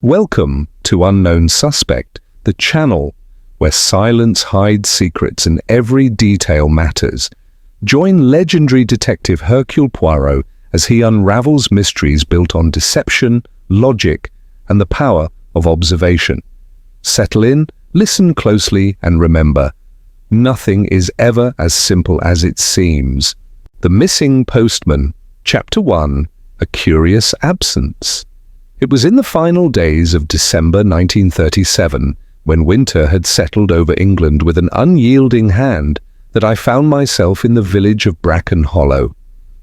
Welcome to Unknown Suspect, the channel where silence hides secrets and every detail matters. Join legendary detective Hercule Poirot as he unravels mysteries built on deception, logic, and the power of observation. Settle in, listen closely, and remember, nothing is ever as simple as it seems. The Missing Postman, Chapter 1, A Curious Absence. It was in the final days of December 1937, when winter had settled over England with an unyielding hand, that I found myself in the village of Bracken Hollow.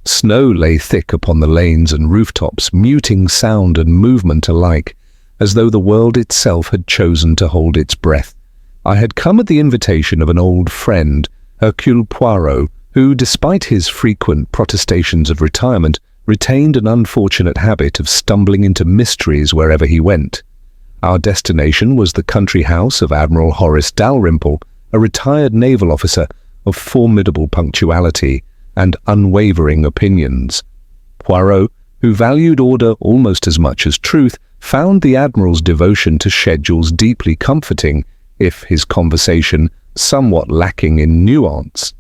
Snow lay thick upon the lanes and rooftops, muting sound and movement alike, as though the world itself had chosen to hold its breath. I had come at the invitation of an old friend, Hercule Poirot, who, despite his frequent protestations of retirement, retained an unfortunate habit of stumbling into mysteries wherever he went. Our destination was the country house of Admiral Horace Dalrymple, a retired naval officer of formidable punctuality and unwavering opinions. Poirot, who valued order almost as much as truth, found the Admiral's devotion to schedules deeply comforting, if his conversation somewhat lacking in nuance.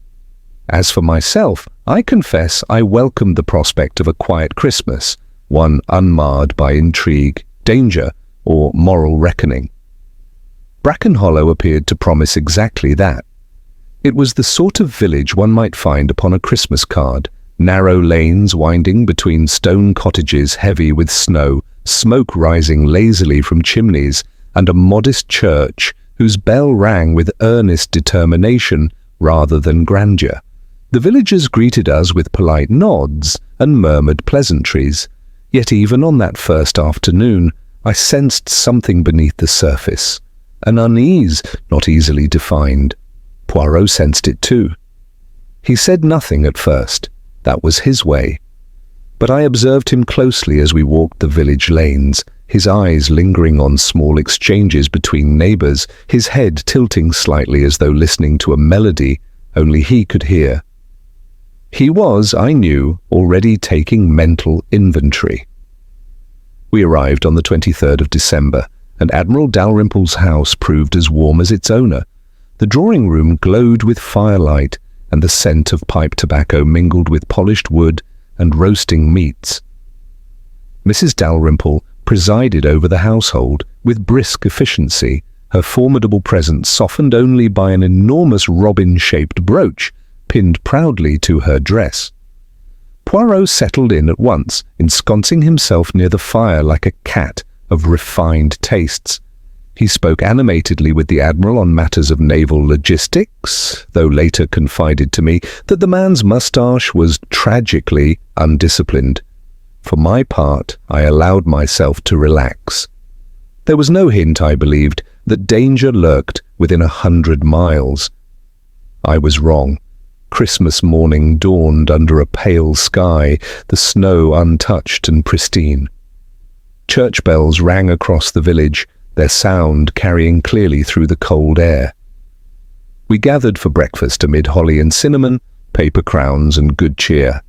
As for myself, I confess I welcomed the prospect of a quiet Christmas, one unmarred by intrigue, danger, or moral reckoning. Bracken Hollow appeared to promise exactly that. It was the sort of village one might find upon a Christmas card, narrow lanes winding between stone cottages heavy with snow, smoke rising lazily from chimneys, and a modest church whose bell rang with earnest determination rather than grandeur. The villagers greeted us with polite nods and murmured pleasantries, yet even on that first afternoon I sensed something beneath the surface, an unease not easily defined. Poirot sensed it too. He said nothing at first, that was his way, but I observed him closely as we walked the village lanes, his eyes lingering on small exchanges between neighbors, his head tilting slightly as though listening to a melody only he could hear. He was, I knew, already taking mental inventory. We arrived on the 23rd of December, and Admiral Dalrymple's house proved as warm as its owner. The drawing room glowed with firelight, and the scent of pipe tobacco mingled with polished wood and roasting meats. Mrs. Dalrymple presided over the household with brisk efficiency, her formidable presence softened only by an enormous robin-shaped brooch pinned proudly to her dress. Poirot settled in at once, ensconcing himself near the fire like a cat of refined tastes. He spoke animatedly with the Admiral on matters of naval logistics, though later confided to me that the man's moustache was tragically undisciplined. For my part, I allowed myself to relax. There was no hint, I believed, that danger lurked within 100 miles. I was wrong. Christmas morning dawned under a pale sky, the snow untouched and pristine. Church bells rang across the village, their sound carrying clearly through the cold air. We gathered for breakfast amid holly and cinnamon, paper crowns, and good cheer.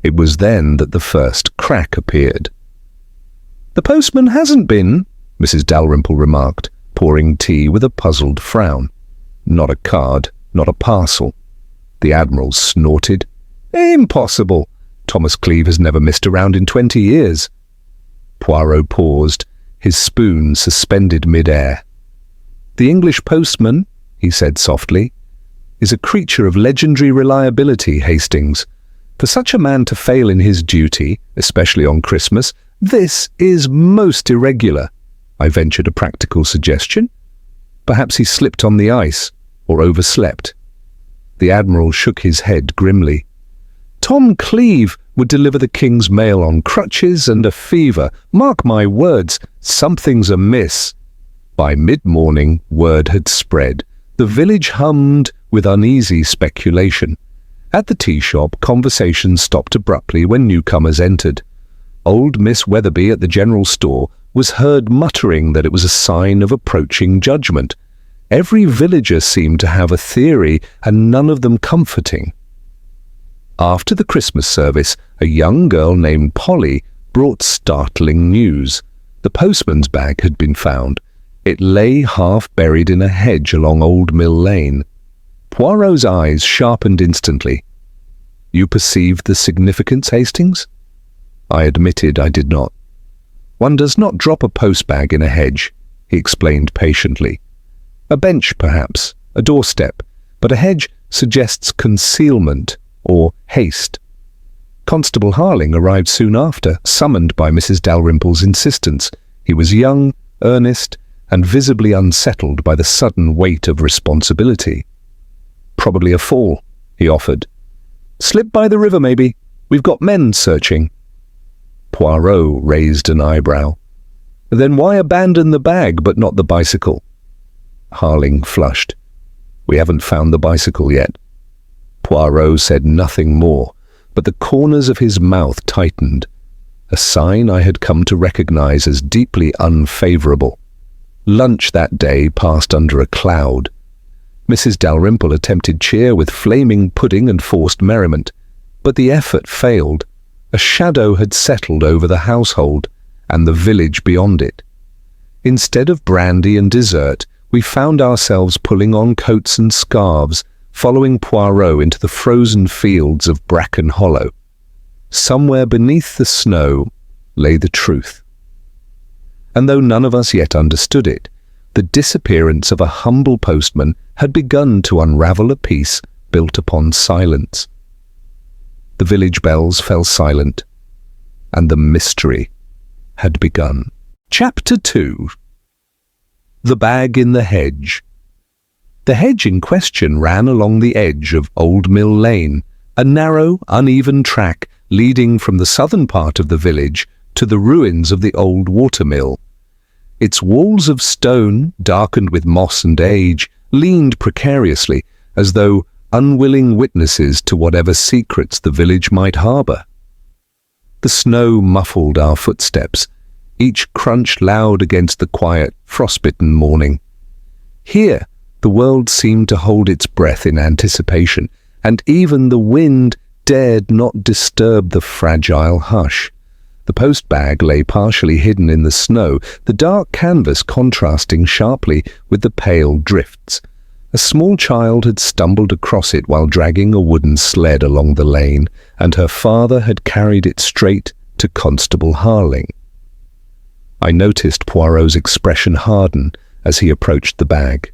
It was then that the first crack appeared. "The postman hasn't been," Mrs. Dalrymple remarked, pouring tea with a puzzled frown. "Not a card, not a parcel." The Admiral snorted. "Impossible. Thomas Cleeve has never missed around in 20 years. Poirot paused, his spoon suspended mid-air. "The English postman," he said softly, "is a creature of legendary reliability, Hastings. For such a man to fail in his duty, especially on Christmas, this is most irregular." I ventured a practical suggestion. "Perhaps he slipped on the ice, or overslept." The Admiral shook his head grimly. "Tom Cleeve would deliver the King's mail on crutches and a fever. Mark my words, something's amiss." By mid-morning, word had spread. The village hummed with uneasy speculation. At the tea shop, conversation stopped abruptly when newcomers entered. Old Miss Weatherby at the general store was heard muttering that it was a sign of approaching judgment. Every villager seemed to have a theory, and none of them comforting. After the Christmas service, a young girl named Polly brought startling news. The postman's bag had been found. It lay half buried in a hedge along Old Mill Lane. Poirot's eyes sharpened instantly. "You perceived the significance, Hastings?" I admitted I did not. "One does not drop a postbag in a hedge," he explained patiently. "A bench, perhaps, a doorstep, but a hedge suggests concealment or haste." Constable Harling arrived soon after, summoned by Mrs. Dalrymple's insistence. He was young, earnest, and visibly unsettled by the sudden weight of responsibility. "Probably a fall," he offered. "Slip by the river, maybe. We've got men searching." Poirot raised an eyebrow. "Then why abandon the bag but not the bicycle?" Harling flushed. "We haven't found the bicycle yet." Poirot said nothing more, but the corners of his mouth tightened, a sign I had come to recognize as deeply unfavorable. Lunch that day passed under a cloud. Mrs. Dalrymple attempted cheer with flaming pudding and forced merriment, but the effort failed. A shadow had settled over the household and the village beyond it. Instead of brandy and dessert, we found ourselves pulling on coats and scarves, following Poirot into the frozen fields of Bracken Hollow. Somewhere beneath the snow lay the truth. And though none of us yet understood it, the disappearance of a humble postman had begun to unravel a peace built upon silence. The village bells fell silent, and the mystery had begun. Chapter 2. The Bag in the Hedge. The hedge in question ran along the edge of Old Mill Lane, a narrow, uneven track leading from the southern part of the village to the ruins of the old watermill. Its walls of stone, darkened with moss and age, leaned precariously, as though unwilling witnesses to whatever secrets the village might harbour. The snow muffled our footsteps, each crunch loud against the quiet, frostbitten morning. Here, the world seemed to hold its breath in anticipation, and even the wind dared not disturb the fragile hush. The post-bag lay partially hidden in the snow, the dark canvas contrasting sharply with the pale drifts. A small child had stumbled across it while dragging a wooden sled along the lane, and her father had carried it straight to Constable Harling. I noticed Poirot's expression harden as he approached the bag.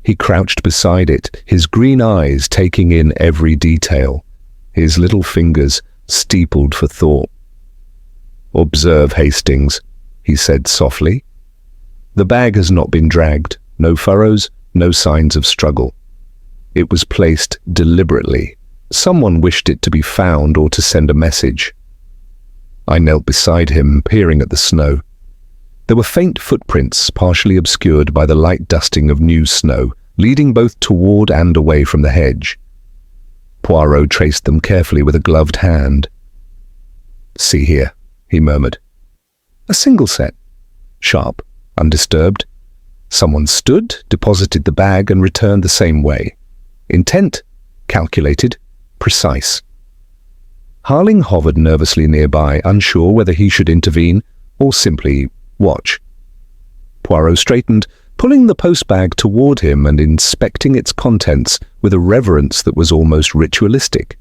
He crouched beside it, his green eyes taking in every detail, his little fingers steepled for thought. "Observe, Hastings," he said softly. "The bag has not been dragged, no furrows, no signs of struggle. It was placed deliberately. Someone wished it to be found or to send a message." I knelt beside him, peering at the snow. There were faint footprints, partially obscured by the light dusting of new snow, leading both toward and away from the hedge. Poirot traced them carefully with a gloved hand. "See here," he murmured. "A single set. Sharp, undisturbed. Someone stood, deposited the bag, and returned the same way. Intent, calculated, precise." Harling hovered nervously nearby, unsure whether he should intervene or simply watch. Poirot straightened, pulling the postbag toward him and inspecting its contents with a reverence that was almost ritualistic.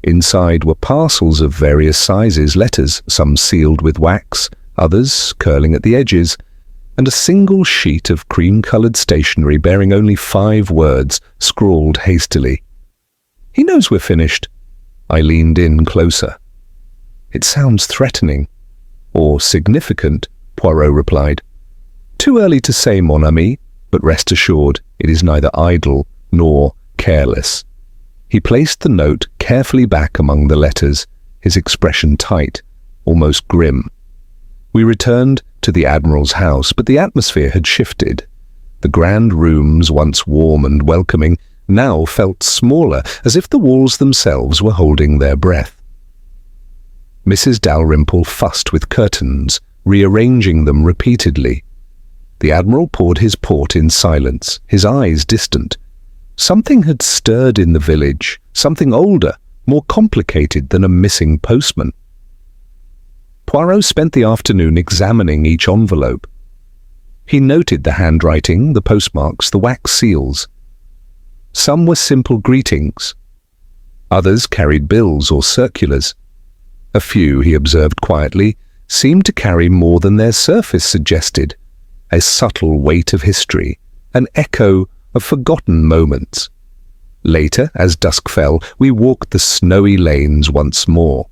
Inside were parcels of various sizes, letters, some sealed with wax, others curling at the edges, and a single sheet of cream-coloured stationery bearing only 5 words, scrawled hastily. "He knows we're finished." I leaned in closer. "It sounds threatening." "Or significant," Poirot replied. "Too early to say, mon ami, but rest assured it is neither idle nor careless." He placed the note carefully back among the letters, his expression tight, almost grim. We returned to the Admiral's house, but the atmosphere had shifted. The grand rooms, once warm and welcoming, now felt smaller, as if the walls themselves were holding their breath. Mrs. Dalrymple fussed with curtains, rearranging them repeatedly. The Admiral poured his port in silence, his eyes distant. Something had stirred in the village, something older, more complicated than a missing postman. Poirot spent the afternoon examining each envelope. He noted the handwriting, the postmarks, the wax seals. Some were simple greetings. Others carried bills or circulars. A few, he observed quietly, seemed to carry more than their surface suggested, a subtle weight of history, an echo of forgotten moments. Later, as dusk fell, we walked the snowy lanes once more.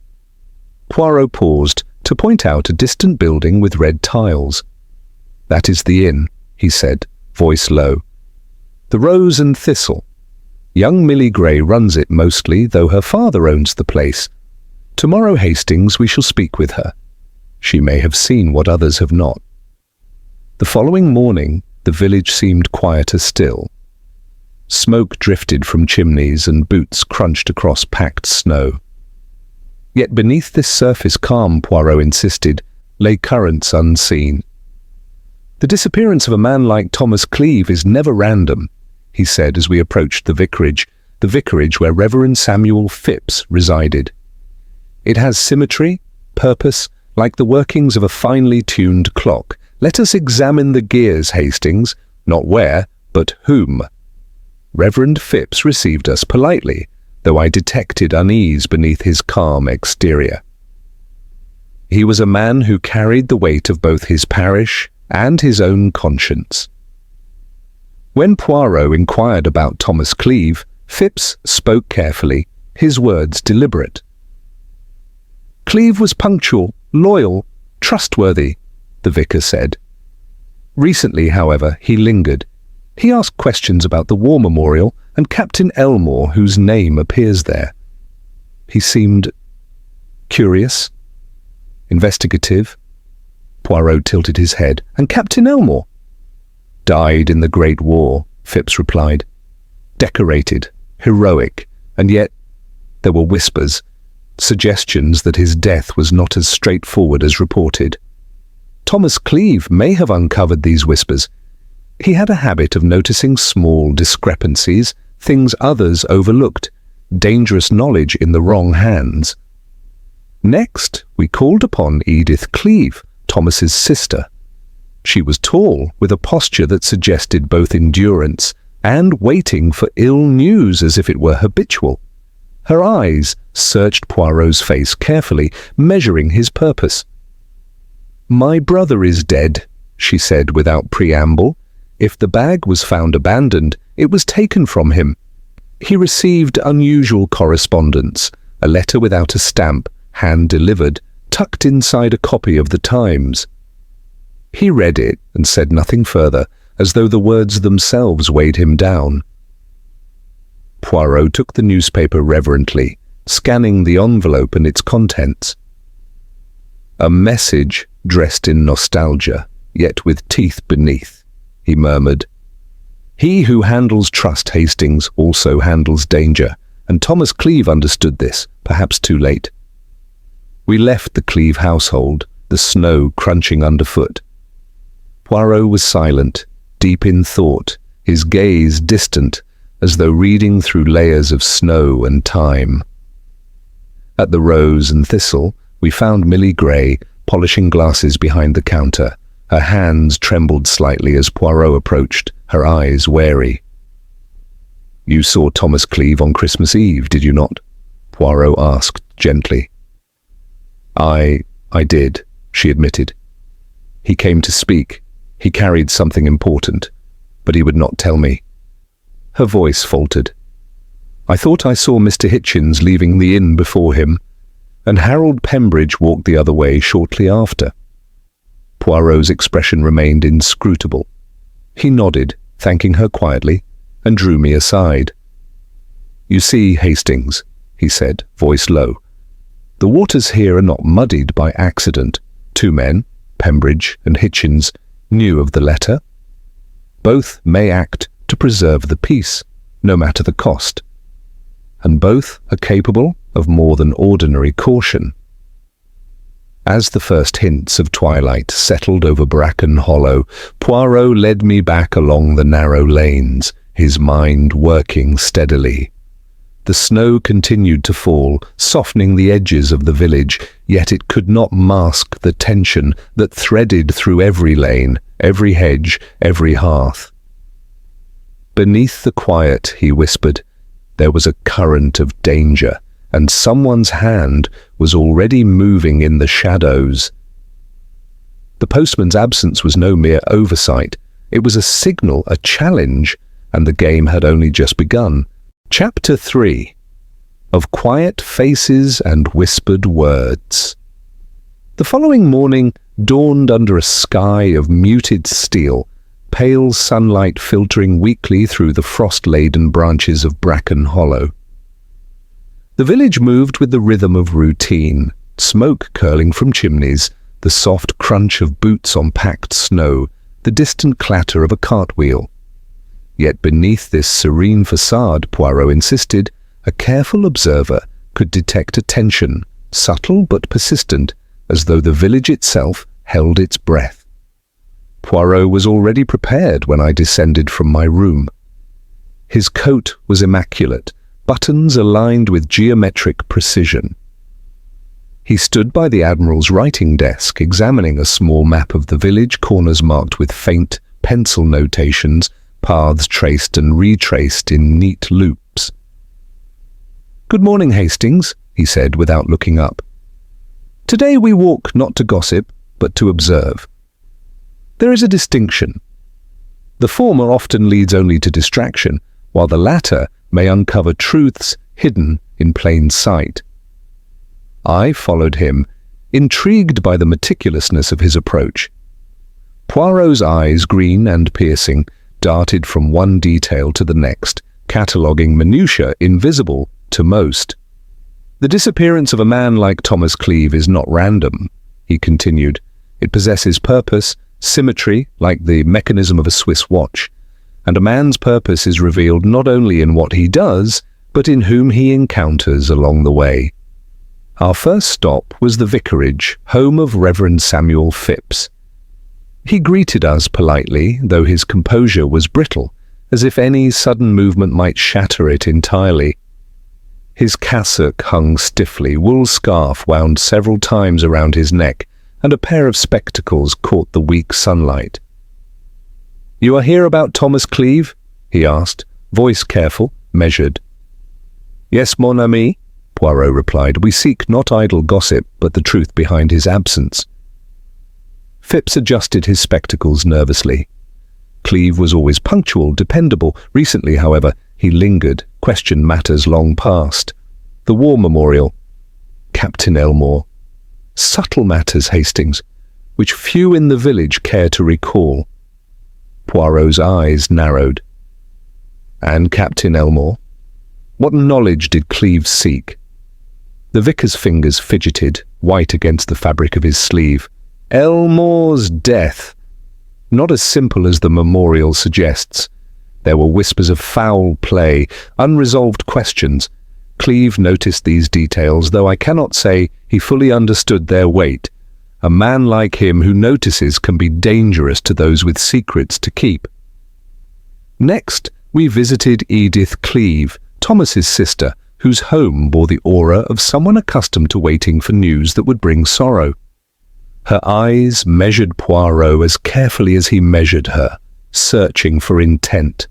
Poirot paused to point out a distant building with red tiles. "That is the inn," he said, voice low. "The Rose and Thistle. Young Millie Gray runs it mostly, though her father owns the place. Tomorrow, Hastings, we shall speak with her. She may have seen what others have not." The following morning, the village seemed quieter still. Smoke drifted from chimneys and boots crunched across packed snow. Yet beneath this surface calm, Poirot insisted, lay currents unseen. "The disappearance of a man like Thomas Cleeve is never random," he said as we approached the vicarage where Reverend Samuel Phipps resided. "It has symmetry, purpose, like the workings of a finely tuned clock. Let us examine the gears, Hastings, not where, but whom." Reverend Phipps received us politely, though I detected unease beneath his calm exterior. He was a man who carried the weight of both his parish and his own conscience. When Poirot inquired about Thomas Cleeve, Phipps spoke carefully, his words deliberate. "Cleeve was punctual, loyal, trustworthy," the vicar said. Recently, however, he lingered. He asked questions about the war memorial and Captain Elmore, whose name appears there. He seemed curious, investigative. Poirot tilted his head. "And Captain Elmore?" "Died in the Great War," Phipps replied. "Decorated, heroic, and yet there were whispers, suggestions that his death was not as straightforward as reported. Thomas Cleeve may have uncovered these whispers. He had a habit of noticing small discrepancies, things others overlooked, dangerous knowledge in the wrong hands. Next, we called upon Edith Cleeve, Thomas's sister. She was tall, with a posture that suggested both endurance and waiting for ill news as if it were habitual. Her eyes searched Poirot's face carefully, measuring his purpose. "My brother is dead," she said without preamble. "If the bag was found abandoned, it was taken from him. He received unusual correspondence, a letter without a stamp, hand-delivered, tucked inside a copy of the Times. He read it and said nothing further, as though the words themselves weighed him down." Poirot took the newspaper reverently, scanning the envelope and its contents. "A message dressed in nostalgia, yet with teeth beneath," he murmured. "He who handles trust, Hastings, also handles danger, and Thomas Cleeve understood this, perhaps too late." We left the Cleeve household, the snow crunching underfoot. Poirot was silent, deep in thought, his gaze distant, as though reading through layers of snow and time. At the Rose and Thistle, we found Millie Gray polishing glasses behind the counter. Her hands trembled slightly as Poirot approached, her eyes wary. "You saw Thomas Cleeve on Christmas Eve, did you not?" Poirot asked gently. I did," she admitted. "He came to speak. He carried something important, but he would not tell me." Her voice faltered. "I thought I saw Mr. Hitchens leaving the inn before him, and Harold Pembridge walked the other way shortly after." Poirot's expression remained inscrutable. He nodded, thanking her quietly, and drew me aside. "You see, Hastings," he said, voice low, "the waters here are not muddied by accident. Two men, Pembridge and Hitchens, knew of the letter. Both may act to preserve the peace, no matter the cost. And both are capable of more than ordinary caution." As the first hints of twilight settled over Bracken Hollow, Poirot led me back along the narrow lanes, his mind working steadily. The snow continued to fall, softening the edges of the village, yet it could not mask the tension that threaded through every lane, every hedge, every hearth. Beneath the quiet, he whispered, there was a current of danger, and someone's hand was already moving in the shadows. The postman's absence was no mere oversight. It was a signal, a challenge, and the game had only just begun. Chapter 3. Of Quiet Faces and Whispered Words. The following morning dawned under a sky of muted steel, pale sunlight filtering weakly through the frost-laden branches of Bracken Hollow. The village moved with the rhythm of routine, smoke curling from chimneys, the soft crunch of boots on packed snow, the distant clatter of a cartwheel. Yet beneath this serene facade, Poirot insisted, a careful observer could detect a tension, subtle but persistent, as though the village itself held its breath. Poirot was already prepared when I descended from my room. His coat was immaculate, buttons aligned with geometric precision. He stood by the Admiral's writing desk, examining a small map of the village, corners marked with faint pencil notations, paths traced and retraced in neat loops. "Good morning, Hastings," he said without looking up. "Today we walk not to gossip, but to observe. There is a distinction. The former often leads only to distraction, while the latter may uncover truths hidden in plain sight." I followed him, intrigued by the meticulousness of his approach. Poirot's eyes, green and piercing, darted from one detail to the next, cataloguing minutiae invisible to most. "The disappearance of a man like Thomas Cleeve is not random," he continued. "It possesses purpose, symmetry, like the mechanism of a Swiss watch. And a man's purpose is revealed not only in what he does, but in whom he encounters along the way." Our first stop was the vicarage, home of Reverend Samuel Phipps. He greeted us politely, though his composure was brittle, as if any sudden movement might shatter it entirely. His cassock hung stiffly, wool scarf wound several times around his neck, and a pair of spectacles caught the weak sunlight. "You are here about Thomas Cleeve?" he asked, voice careful, measured. "Yes, mon ami," Poirot replied. "We seek not idle gossip, but the truth behind his absence." Phipps adjusted his spectacles nervously. Cleeve was always punctual, dependable. Recently, however, he lingered, questioned matters long past. The war memorial, Captain Elmore. Subtle matters, Hastings, which few in the village care to recall. Poirot's eyes narrowed. And Captain Elmore? What knowledge did Cleeve seek? The vicar's fingers fidgeted, white against the fabric of his sleeve. Elmore's death. Not as simple as the memorial suggests. There were whispers of foul play, unresolved questions. Cleeve noticed these details, though I cannot say he fully understood their weight. A man like him who notices can be dangerous to those with secrets to keep. Next, we visited Edith Cleeve, Thomas's sister, whose home bore the aura of someone accustomed to waiting for news that would bring sorrow. Her eyes measured Poirot as carefully as he measured her, searching for intent.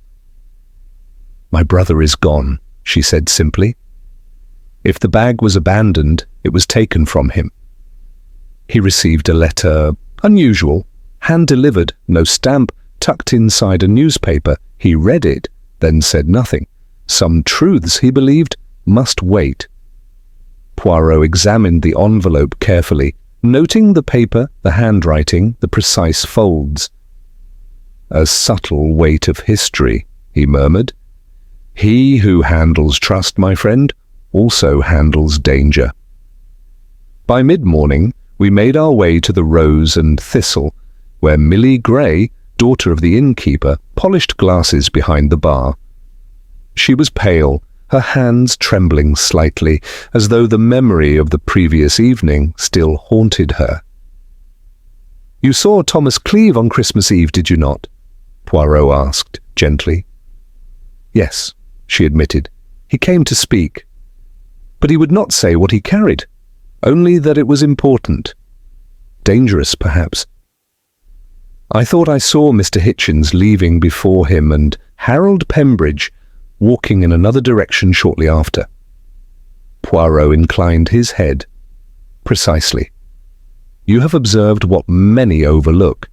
"My brother is gone," she said simply. If the bag was abandoned, it was taken from him. He received a letter, unusual, hand-delivered, no stamp, tucked inside a newspaper. He read it, then said nothing. Some truths, he believed, must wait. Poirot examined the envelope carefully, noting the paper, the handwriting, the precise folds. "A subtle weight of history," he murmured. "He who handles trust, my friend, also handles danger." By mid-morning, we made our way to the Rose and Thistle, where Millie Gray, daughter of the innkeeper, polished glasses behind the bar. She was pale, her hands trembling slightly, as though the memory of the previous evening still haunted her. "You saw Thomas Cleeve on Christmas Eve, did you not?" Poirot asked, gently. "Yes," she admitted. He came to speak, but he would not say what he carried, only that it was important. Dangerous, perhaps. I thought I saw Mr. Hitchens leaving before him and Harold Pembridge walking in another direction shortly after. Poirot inclined his head. Precisely. You have observed what many overlook.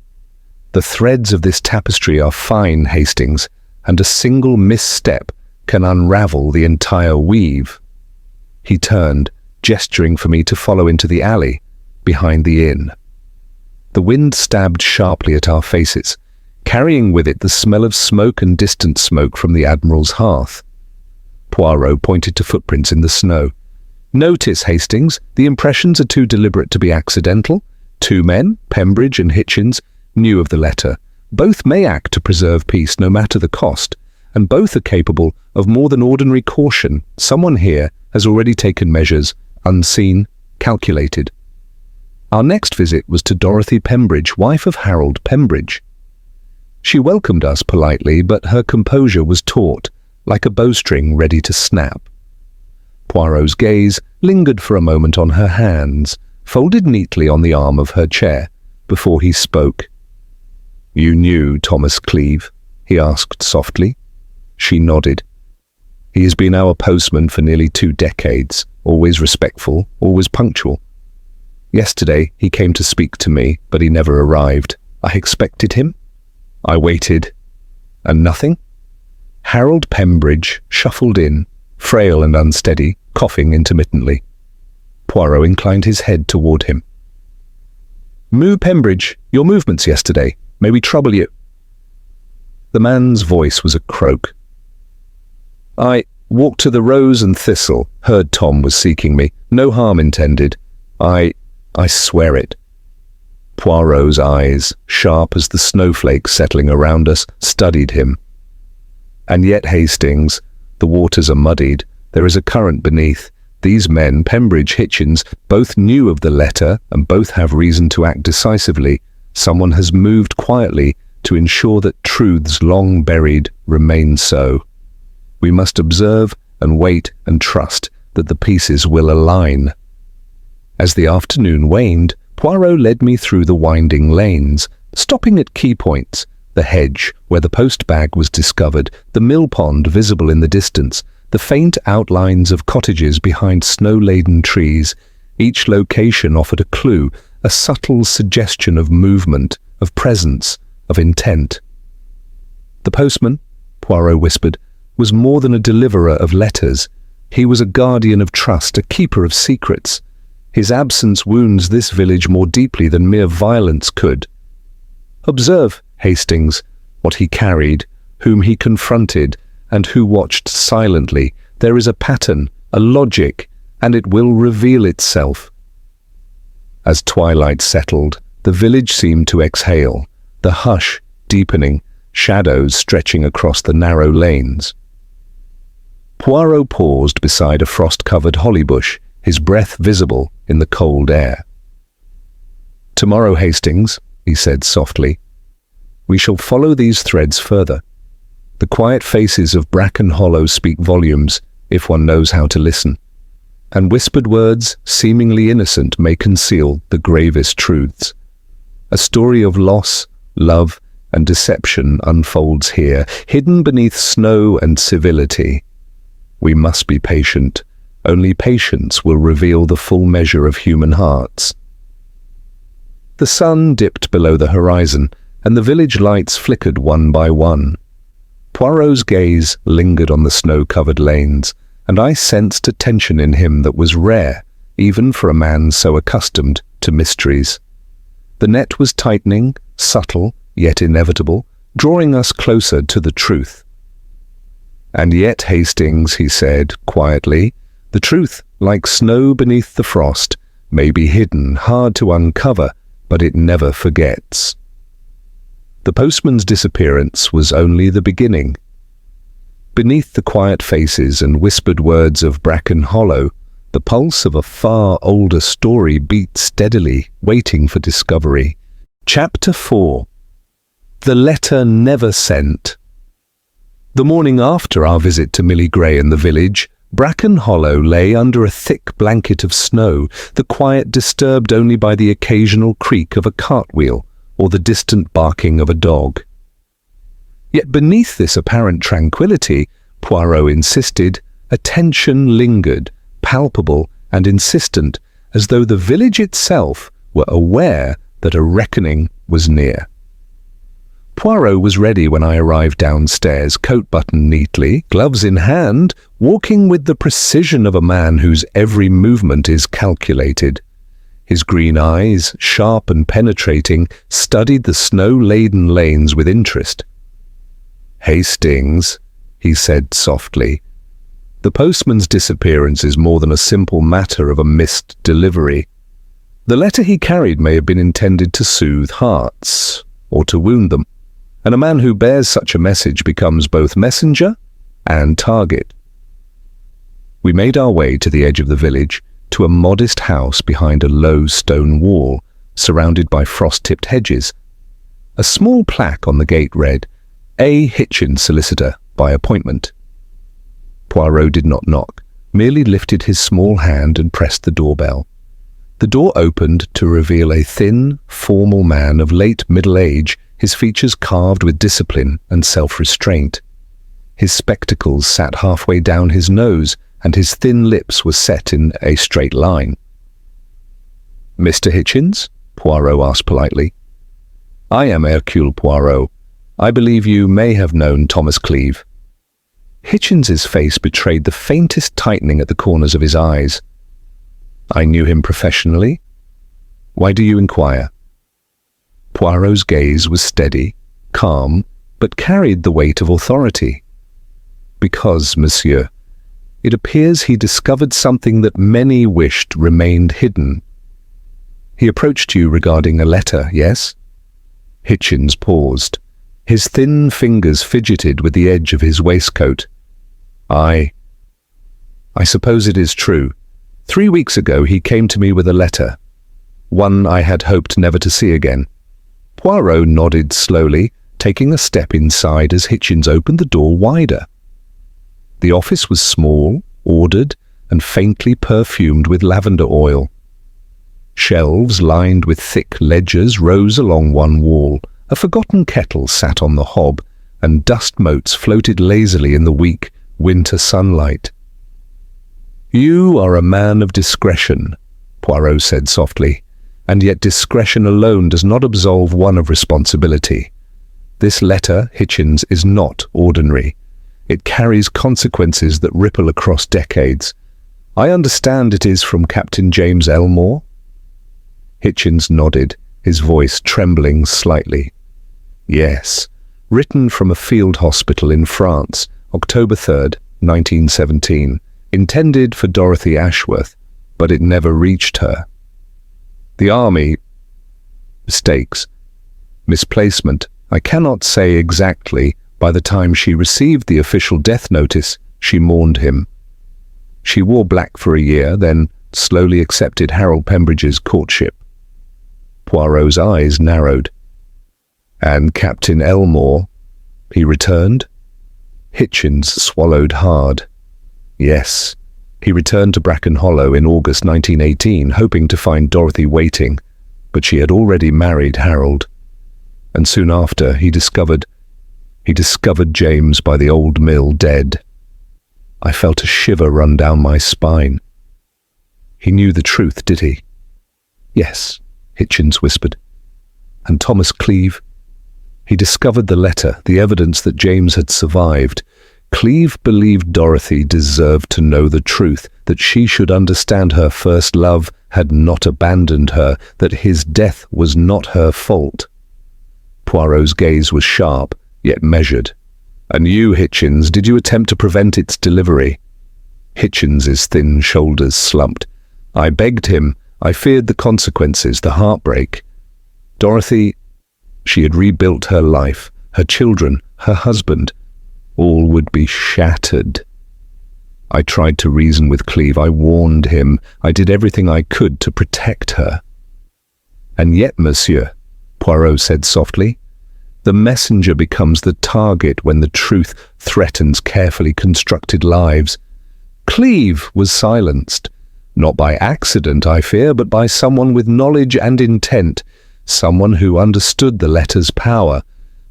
The threads of this tapestry are fine, Hastings, and a single misstep can unravel the entire weave. He turned, gesturing for me to follow into the alley behind the inn. The wind stabbed sharply at our faces, carrying with it the smell of smoke and distant smoke from the Admiral's hearth. Poirot pointed to footprints in the snow. Notice, Hastings, the impressions are too deliberate to be accidental. 2 men, Pembridge and Hitchens, knew of the letter. Both may act to preserve peace, no matter the cost, and both are capable of more than ordinary caution. Someone here has already taken measures, unseen, calculated. Our next visit was to Dorothy Pembridge, wife of Harold Pembridge. She welcomed us politely, but her composure was taut, like a bowstring ready to snap. Poirot's gaze lingered for a moment on her hands, folded neatly on the arm of her chair, before he spoke. "You knew Thomas Cleeve?" he asked softly. She nodded. "He has been our postman for nearly 2 decades, always respectful, always punctual. Yesterday he came to speak to me, but he never arrived. I expected him. I waited. And nothing?" Harold Pembridge shuffled in, frail and unsteady, coughing intermittently. Poirot inclined his head toward him. "Moo Pembridge, your movements yesterday. May we trouble you?" The man's voice was a croak. "I walked to the Rose and Thistle, heard Tom was seeking me. No harm intended. I swear it." Poirot's eyes, sharp as the snowflakes settling around us, studied him. "And yet, Hastings, the waters are muddied. There is a current beneath. These men, Pembridge, Hitchens, both knew of the letter and both have reason to act decisively. Someone has moved quietly to ensure that truths long buried remain so. We must observe and wait and trust that the pieces will align." As the afternoon waned, Poirot led me through the winding lanes, stopping at key points: the hedge where the post-bag was discovered, the mill pond visible in the distance, the faint outlines of cottages behind snow-laden trees. Each location offered a clue, a subtle suggestion of movement, of presence, of intent. "The postman," Poirot whispered, "was more than a deliverer of letters. He was a guardian of trust, a keeper of secrets. His absence wounds this village more deeply than mere violence could. Observe, Hastings, what he carried, whom he confronted, and who watched silently. There is a pattern, a logic, and it will reveal itself." As twilight settled, the village seemed to exhale, the hush deepening, shadows stretching across the narrow lanes. Poirot paused beside a frost-covered holly bush, his breath visible in the cold air. "Tomorrow, Hastings," he said softly, "we shall follow these threads further. The quiet faces of Bracken Hollow speak volumes, if one knows how to listen, and whispered words, seemingly innocent, may conceal the gravest truths. A story of loss, love, and deception unfolds here, hidden beneath snow and civility. We must be patient. Only patience will reveal the full measure of human hearts." The sun dipped below the horizon, and the village lights flickered one by one. Poirot's gaze lingered on the snow-covered lanes, and I sensed a tension in him that was rare, even for a man so accustomed to mysteries. The net was tightening, subtle, yet inevitable, drawing us closer to the truth. "And yet, Hastings," he said quietly, "the truth, like snow beneath the frost, may be hidden, hard to uncover, but it never forgets." The postman's disappearance was only the beginning. Beneath the quiet faces and whispered words of Bracken Hollow, the pulse of a far older story beat steadily, waiting for discovery. Chapter 4. The Letter Never Sent. The morning after our visit to Millie Gray in the village, Bracken Hollow lay under a thick blanket of snow, the quiet disturbed only by the occasional creak of a cartwheel or the distant barking of a dog. Yet beneath this apparent tranquility, Poirot insisted, a tension lingered, palpable and insistent, as though the village itself were aware that a reckoning was near. Poirot was ready when I arrived downstairs, coat buttoned neatly, gloves in hand, walking with the precision of a man whose every movement is calculated. His green eyes, sharp and penetrating, studied the snow-laden lanes with interest. "Hastings," he said softly, "the postman's disappearance is more than a simple matter of a missed delivery. The letter he carried may have been intended to soothe hearts, or to wound them, and a man who bears such a message becomes both messenger and target." We made our way to the edge of the village, to a modest house behind a low stone wall, surrounded by frost-tipped hedges. A small plaque on the gate read, "A. Hitchens, solicitor, by appointment." Poirot did not knock, merely lifted his small hand and pressed the doorbell. The door opened to reveal a thin, formal man of late middle age, his features carved with discipline and self-restraint. His spectacles sat halfway down his nose, and his thin lips were set in a straight line. "Mr. Hitchens?" Poirot asked politely. "I am Hercule Poirot. I believe you may have known Thomas Cleeve." Hitchens's face betrayed the faintest tightening at the corners of his eyes. "I knew him professionally. Why do you inquire?" Poirot's gaze was steady, calm, but carried the weight of authority. "Because, monsieur, it appears he discovered something that many wished remained hidden. He approached you regarding a letter, yes?" Hitchens paused. His thin fingers fidgeted with the edge of his waistcoat. I suppose it is true. 3 weeks ago he came to me with a letter, one I had hoped never to see again." Poirot nodded slowly, taking a step inside as Hitchens opened the door wider. The office was small, ordered, and faintly perfumed with lavender oil. Shelves lined with thick ledgers rose along one wall. A forgotten kettle sat on the hob, and dust motes floated lazily in the weak winter sunlight. "You are a man of discretion," Poirot said softly, "and yet discretion alone does not absolve one of responsibility. This letter, Hitchens, is not ordinary. It carries consequences that ripple across decades. I understand it is from Captain James Elmore?" Hitchens nodded, his voice trembling slightly. "Yes, written from a field hospital in France, October 3rd, 1917, intended for Dorothy Ashworth, but it never reached her. The army... mistakes. Misplacement. I cannot say exactly. By the time she received the official death notice, she mourned him. She wore black for a year, then slowly accepted Harold Pembridge's courtship." Poirot's eyes narrowed. "And Captain Elmore, he returned?" Hitchens swallowed hard. "Yes, he returned to Bracken Hollow in August 1918, hoping to find Dorothy waiting, but she had already married Harold. And soon after, he discovered James by the old mill dead. I felt a shiver run down my spine. He knew the truth, did he?" "Yes," Hitchens whispered. "And Thomas Cleeve? He discovered the letter, the evidence that James had survived. Cleeve believed Dorothy deserved to know the truth, that she should understand her first love had not abandoned her, that his death was not her fault." Poirot's gaze was sharp, yet measured. "And you, Hitchens, did you attempt to prevent its delivery?" Hitchens's thin shoulders slumped. "I begged him. I feared the consequences, the heartbreak. Dorothy, she had rebuilt her life, her children, her husband. All would be shattered. I tried to reason with Cleeve. I warned him. I did everything I could to protect her." "And yet, monsieur," Poirot said softly, The messenger becomes the target when the truth threatens carefully constructed lives. Cleve was silenced, not by accident, I fear, but by someone with knowledge and intent, someone who understood the letter's power,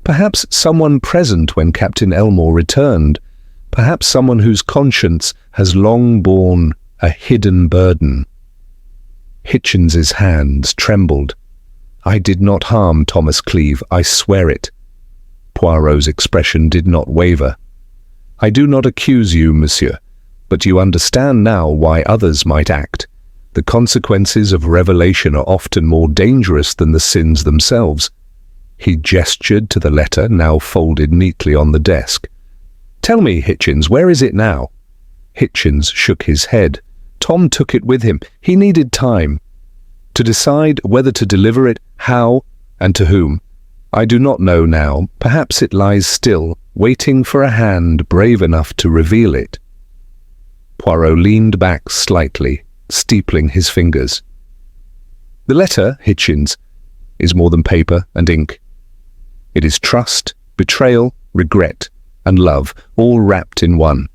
perhaps someone present when Captain Elmore returned, perhaps someone whose conscience has long borne a hidden burden. Hitchens's hands trembled. "I did not harm Thomas Cleve, I swear it." Poirot's expression did not waver. "I do not accuse you, monsieur, but you understand now why others might act. The consequences of revelation are often more dangerous than the sins themselves." He gestured to the letter, now folded neatly on the desk. "Tell me, Hitchens, where is it now?" Hitchens shook his head. Tom took it with him. He needed time to decide whether to deliver it, how, and to whom. "I do not know now. Perhaps it lies still, waiting for a hand brave enough to reveal it." Poirot leaned back slightly, steepling his fingers. "The letter, Hitchens, is more than paper and ink. It is trust, betrayal, regret, and love, all wrapped in one.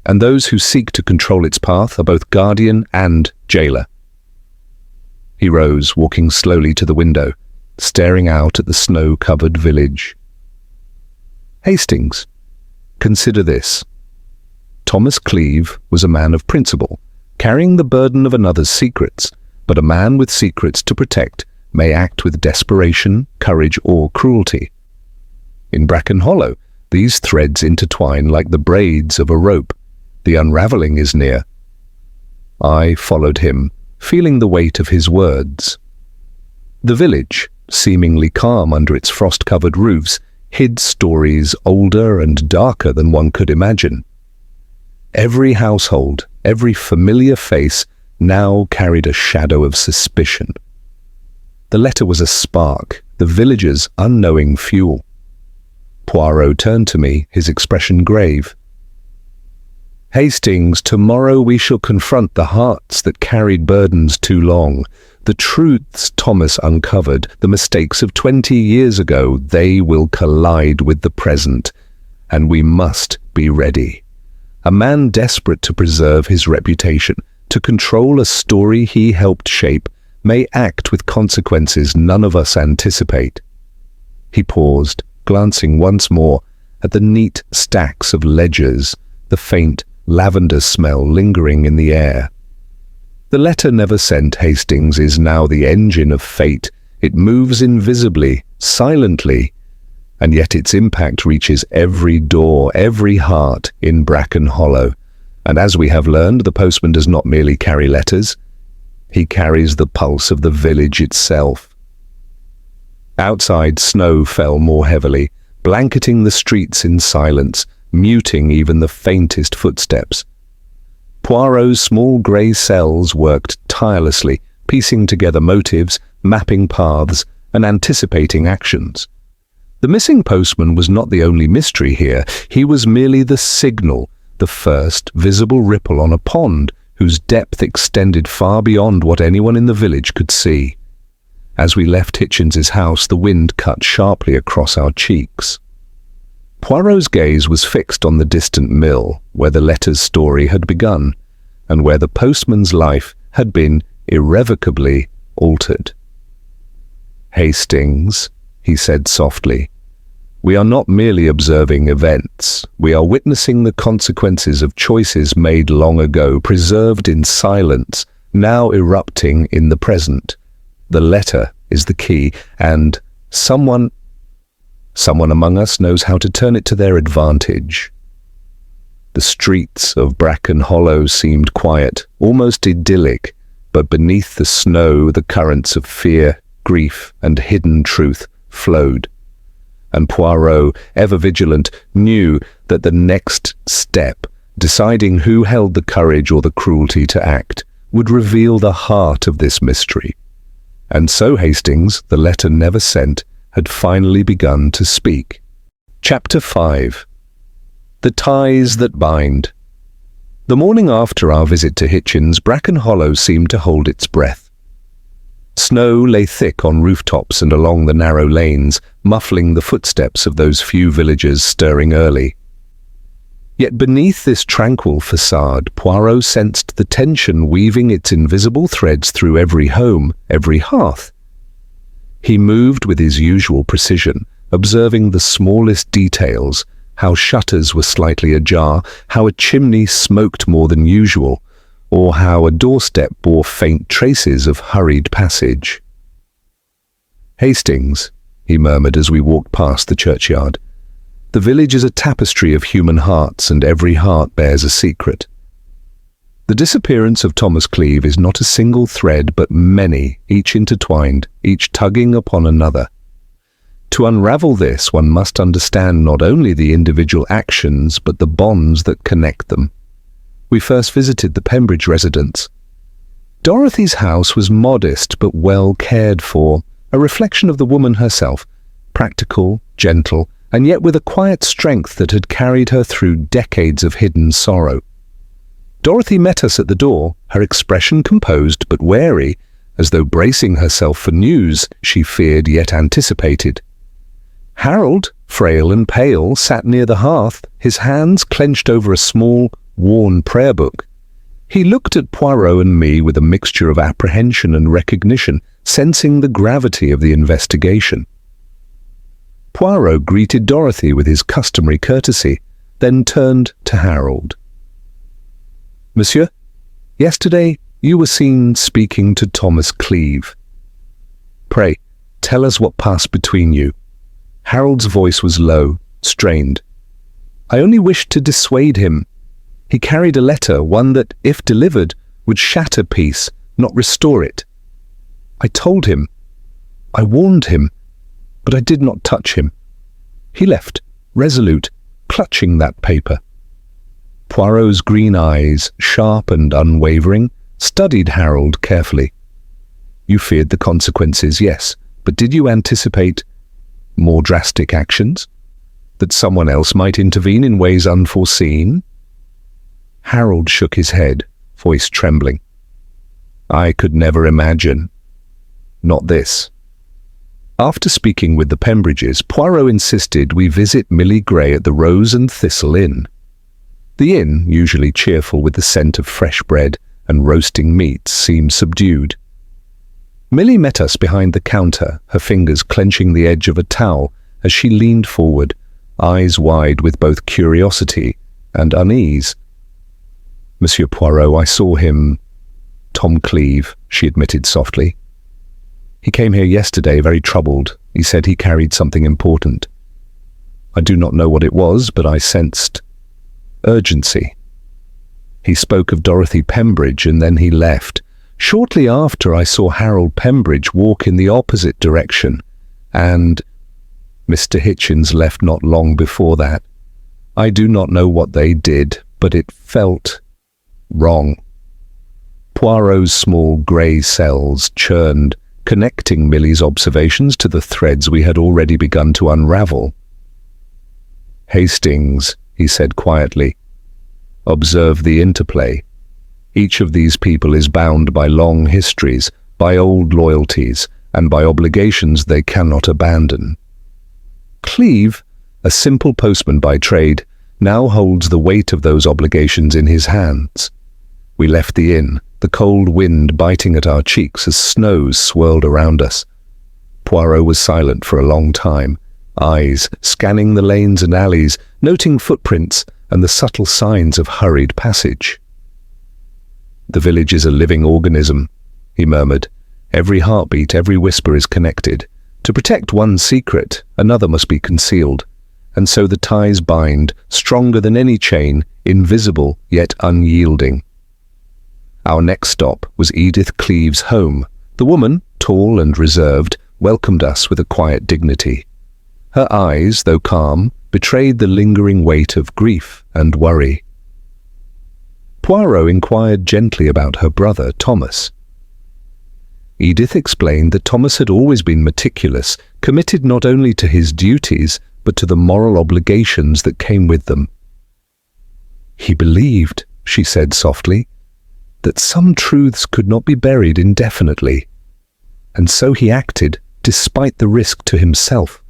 And those who seek to control its path are both guardian and jailer." He rose, walking slowly to the window, staring out at the snow-covered village. "Hastings, consider this. Thomas Cleve was a man of principle, carrying the burden of another's secrets, but a man with secrets to protect may act with desperation, courage, or cruelty. In Bracken Hollow, these threads intertwine like the braids of a rope. The unraveling is near." I followed him, feeling the weight of his words. The village, seemingly calm under its frost-covered roofs, hid stories older and darker than one could imagine. Every household, every familiar face, now carried a shadow of suspicion. The letter was a spark, the villagers' unknowing fuel. Poirot turned to me, his expression grave. "Hastings, tomorrow we shall confront the hearts that carried burdens too long. The truths Thomas uncovered, the mistakes of 20 years ago, they will collide with the present, and we must be ready. A man desperate to preserve his reputation, to control a story he helped shape, may act with consequences none of us anticipate." He paused, glancing once more at the neat stacks of ledgers, the faint lavender smell lingering in the air. "The letter never sent, Hastings, is now the engine of fate. It moves invisibly, silently, and yet its impact reaches every door, every heart in Bracken Hollow. And as we have learned, the postman does not merely carry letters. He carries the pulse of the village itself." Outside, snow fell more heavily, blanketing the streets in silence, muting even the faintest footsteps. Poirot's small grey cells worked tirelessly, piecing together motives, mapping paths, and anticipating actions. The missing postman was not the only mystery here. He was merely the signal, the first visible ripple on a pond whose depth extended far beyond what anyone in the village could see. As we left Hitchens's house, the wind cut sharply across our cheeks. Poirot's gaze was fixed on the distant mill, where the letter's story had begun, and where the postman's life had been irrevocably altered. "Hastings," he said softly, "we are not merely observing events. We are witnessing the consequences of choices made long ago, preserved in silence, now erupting in the present. The letter is the key, and someone among us knows how to turn it to their advantage." The streets of Bracken Hollow seemed quiet, almost idyllic, but beneath the snow the currents of fear, grief, and hidden truth flowed. And Poirot, ever vigilant, knew that the next step, deciding who held the courage or the cruelty to act, would reveal the heart of this mystery. And so Hastings, the letter never sent, had finally begun to speak. Chapter 5. The Ties That Bind. The morning after our visit to Hitchens, Bracken Hollow seemed to hold its breath. Snow lay thick on rooftops and along the narrow lanes, muffling the footsteps of those few villagers stirring early. Yet beneath this tranquil facade, Poirot sensed the tension weaving its invisible threads through every home, every hearth. He moved with his usual precision, observing the smallest details, how shutters were slightly ajar, how a chimney smoked more than usual, or how a doorstep bore faint traces of hurried passage. "Hastings," he murmured as we walked past the churchyard. "The village is a tapestry of human hearts, and every heart bears a secret. The disappearance of Thomas Cleeve is not a single thread, but many, each intertwined, each tugging upon another. To unravel this, one must understand not only the individual actions, but the bonds that connect them." We first visited the Pembridge residence. Dorothy's house was modest but well cared for, a reflection of the woman herself, practical, gentle, and yet with a quiet strength that had carried her through decades of hidden sorrow. Dorothy met us at the door, her expression composed but wary, as though bracing herself for news she feared yet anticipated. Harold, frail and pale, sat near the hearth, his hands clenched over a small, worn prayer book. He looked at Poirot and me with a mixture of apprehension and recognition, sensing the gravity of the investigation. Poirot greeted Dorothy with his customary courtesy, then turned to Harold. "Monsieur, yesterday you were seen speaking to Thomas Cleeve. Pray, tell us what passed between you." Harold's voice was low, strained. "I only wished to dissuade him. He carried a letter, one that, if delivered, would shatter peace, not restore it. I told him. I warned him, but I did not touch him. He left, resolute, clutching that paper." Poirot's green eyes, sharp and unwavering, studied Harold carefully. "You feared the consequences, yes, but did you anticipate more drastic actions? That someone else might intervene in ways unforeseen?" Harold shook his head, voice trembling. "I could never imagine. Not this." After speaking with the Pembridges, Poirot insisted we visit Millie Gray at the Rose and Thistle Inn. The inn, usually cheerful with the scent of fresh bread and roasting meats, seemed subdued. Millie met us behind the counter, her fingers clenching the edge of a towel as she leaned forward, eyes wide with both curiosity and unease. "Monsieur Poirot, I saw him, Tom Cleeve," she admitted softly. "He came here yesterday very troubled. He said he carried something important. I do not know what it was, but I sensed urgency. He spoke of Dorothy Pembridge and then he left. Shortly after, I saw Harold Pembridge walk in the opposite direction, and Mr. Hitchens left not long before that. I do not know what they did, but it felt wrong." Poirot's small grey cells churned, connecting Millie's observations to the threads we had already begun to unravel. "Hastings," he said quietly, "observe the interplay. Each of these people is bound by long histories, by old loyalties, and by obligations they cannot abandon. Cleeve, a simple postman by trade, now holds the weight of those obligations in his hands. We left the inn, the cold wind biting at our cheeks as snows swirled around us. Poirot was silent for a long time, eyes scanning the lanes and alleys, noting footprints and the subtle signs of hurried passage. "The village is a living organism," he murmured. "Every heartbeat, every whisper is connected. To protect one secret, another must be concealed. And so the ties bind, stronger than any chain, invisible yet unyielding." Our next stop was Edith Cleeve's home. The woman, tall and reserved, welcomed us with a quiet dignity. Her eyes, though calm, betrayed the lingering weight of grief and worry. Poirot inquired gently about her brother, Thomas. Edith explained that Thomas had always been meticulous, committed not only to his duties, but to the moral obligations that came with them. "He believed," she said softly, "that some truths could not be buried indefinitely, and so he acted despite the risk to himself.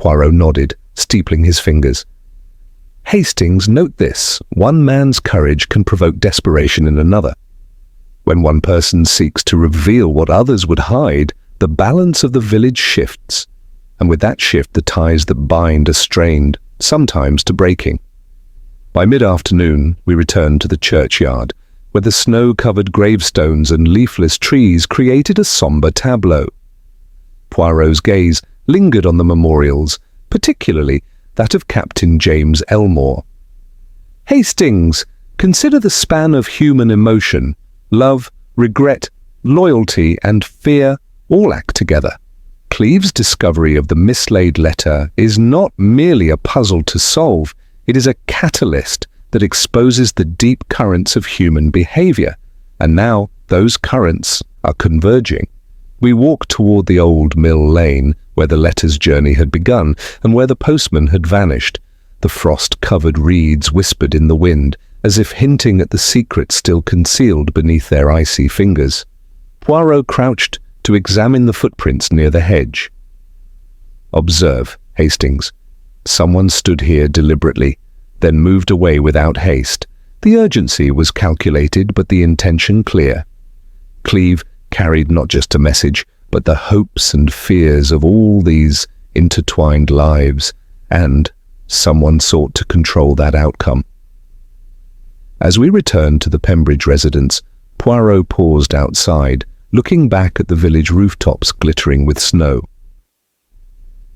Poirot nodded, steepling his fingers. Hastings, note this: one man's courage can provoke desperation in another. When one person seeks to reveal what others would hide, the balance of the village shifts, and with that shift the ties that bind are strained, sometimes to breaking. By mid-afternoon, we returned to the churchyard, where the snow-covered gravestones and leafless trees created a sombre tableau. Poirot's gaze lingered on the memorials, particularly that of Captain James Elmore. Hastings, consider the span of human emotion. Love, regret, loyalty, and fear all act together. Cleeve's discovery of the mislaid letter is not merely a puzzle to solve, it is a catalyst that exposes the deep currents of human behavior, and now those currents are converging. We walked toward the old mill lane, where the letter's journey had begun, and where the postman had vanished. The frost-covered reeds whispered in the wind, as if hinting at the secret still concealed beneath their icy fingers. Poirot crouched to examine the footprints near the hedge. Observe, Hastings. Someone stood here deliberately, then moved away without haste. The urgency was calculated, but the intention clear. Cleeve carried not just a message, but the hopes and fears of all these intertwined lives, and someone sought to control that outcome. As we returned to the Pembridge residence, Poirot paused outside, looking back at the village rooftops glittering with snow.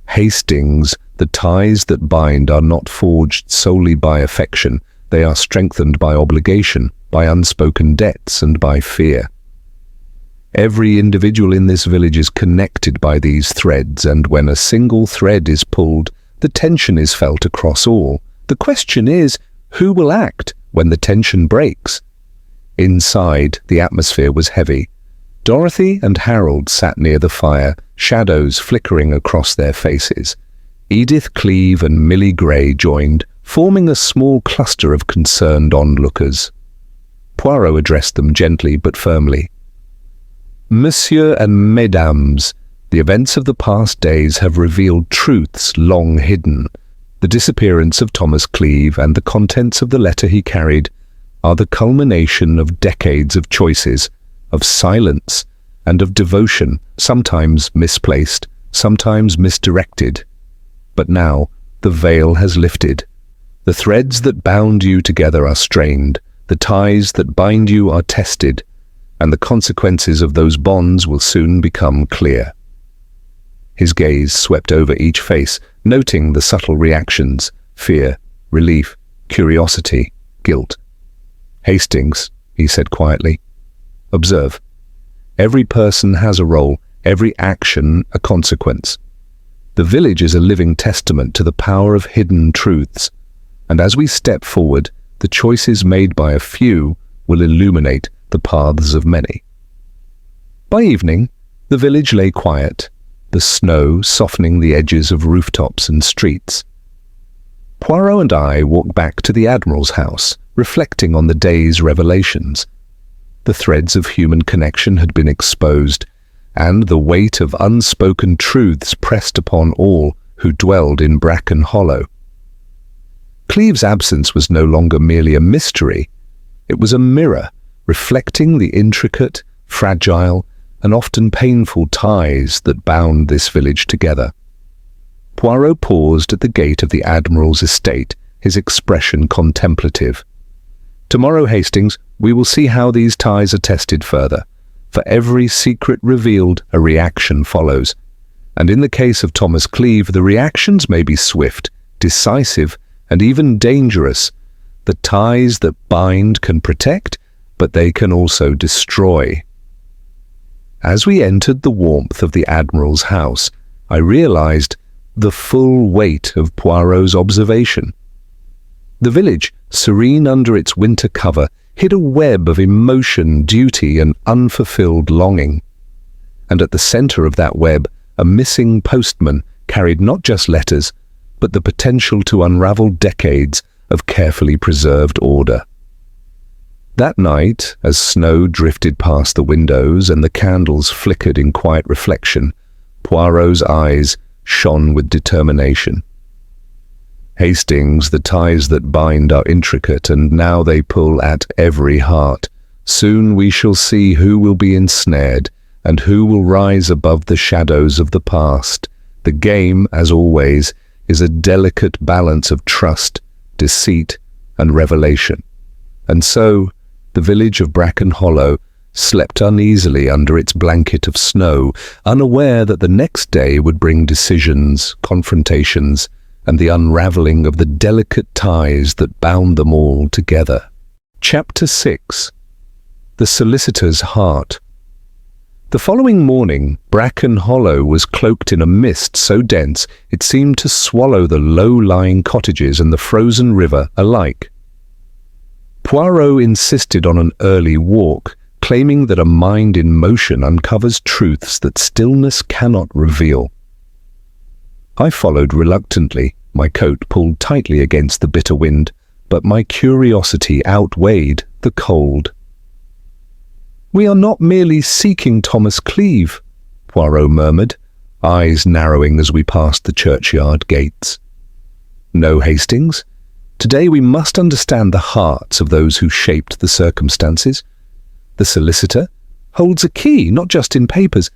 Hastings, the ties that bind are not forged solely by affection, they are strengthened by obligation, by unspoken debts, and by fear. Every individual in this village is connected by these threads, and when a single thread is pulled, the tension is felt across all. The question is, who will act when the tension breaks? Inside, the atmosphere was heavy. Dorothy and Harold sat near the fire, shadows flickering across their faces. Edith Cleeve and Millie Gray joined, forming a small cluster of concerned onlookers. Poirot addressed them gently but firmly. Monsieur and Mesdames, the events of the past days have revealed truths long hidden. The disappearance of Thomas Cleeve and the contents of the letter he carried are the culmination of decades of choices, of silence, and of devotion, sometimes misplaced, sometimes misdirected. But now the veil has lifted. The threads that bound you together are strained, the ties that bind you are tested, and the consequences of those bonds will soon become clear. His gaze swept over each face, noting the subtle reactions: fear, relief, curiosity, guilt. Hastings, he said quietly, observe. Every person has a role, every action a consequence. The village is a living testament to the power of hidden truths, and as we step forward, the choices made by a few will illuminate the paths of many. By evening, the village lay quiet, the snow softening the edges of rooftops and streets. Poirot and I walked back to the Admiral's house, reflecting on the day's revelations. The threads of human connection had been exposed, and the weight of unspoken truths pressed upon all who dwelled in Bracken Hollow. Cleeve's absence was no longer merely a mystery. It was a mirror, reflecting the intricate, fragile, and often painful ties that bound this village together. Poirot paused at the gate of the Admiral's estate, his expression contemplative. Tomorrow, Hastings, we will see how these ties are tested further. For every secret revealed, a reaction follows. And in the case of Thomas Cleeve, the reactions may be swift, decisive, and even dangerous. The ties that bind can protect, but they can also destroy. As we entered the warmth of the Admiral's house, I realized the full weight of Poirot's observation. The village, serene under its winter cover, hid a web of emotion, duty, and unfulfilled longing. And at the center of that web, a missing postman carried not just letters, but the potential to unravel decades of carefully preserved order. That night, as snow drifted past the windows and the candles flickered in quiet reflection, Poirot's eyes shone with determination. "Hastings, the ties that bind are intricate, and now they pull at every heart. Soon we shall see who will be ensnared, and who will rise above the shadows of the past. The game, as always, is a delicate balance of trust, deceit, and revelation." And so, the village of Bracken Hollow slept uneasily under its blanket of snow, unaware that the next day would bring decisions, confrontations, and the unraveling of the delicate ties that bound them all together. Chapter 6. The Solicitor's Heart. The following morning, Bracken Hollow was cloaked in a mist so dense it seemed to swallow the low-lying cottages and the frozen river alike. Poirot insisted on an early walk, claiming that a mind in motion uncovers truths that stillness cannot reveal. I followed reluctantly, my coat pulled tightly against the bitter wind, but my curiosity outweighed the cold. "We are not merely seeking Thomas Cleeve," Poirot murmured, eyes narrowing as we passed the churchyard gates. "No, Hastings. Today we must understand the hearts of those who shaped the circumstances. The solicitor holds a key, not just in papers,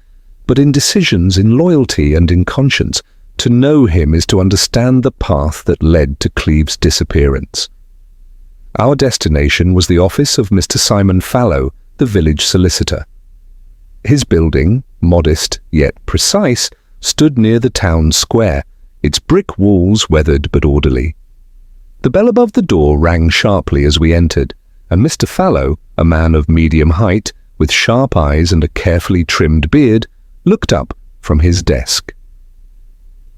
but in decisions, in loyalty, and in conscience. To know him is to understand the path that led to Cleeve's disappearance." Our destination was the office of Mr. Simon Fallow, the village solicitor. His building, modest yet precise, stood near the town square, its brick walls weathered but orderly. The bell above the door rang sharply as we entered, and Mr. Fallow, a man of medium height, with sharp eyes and a carefully trimmed beard, looked up from his desk.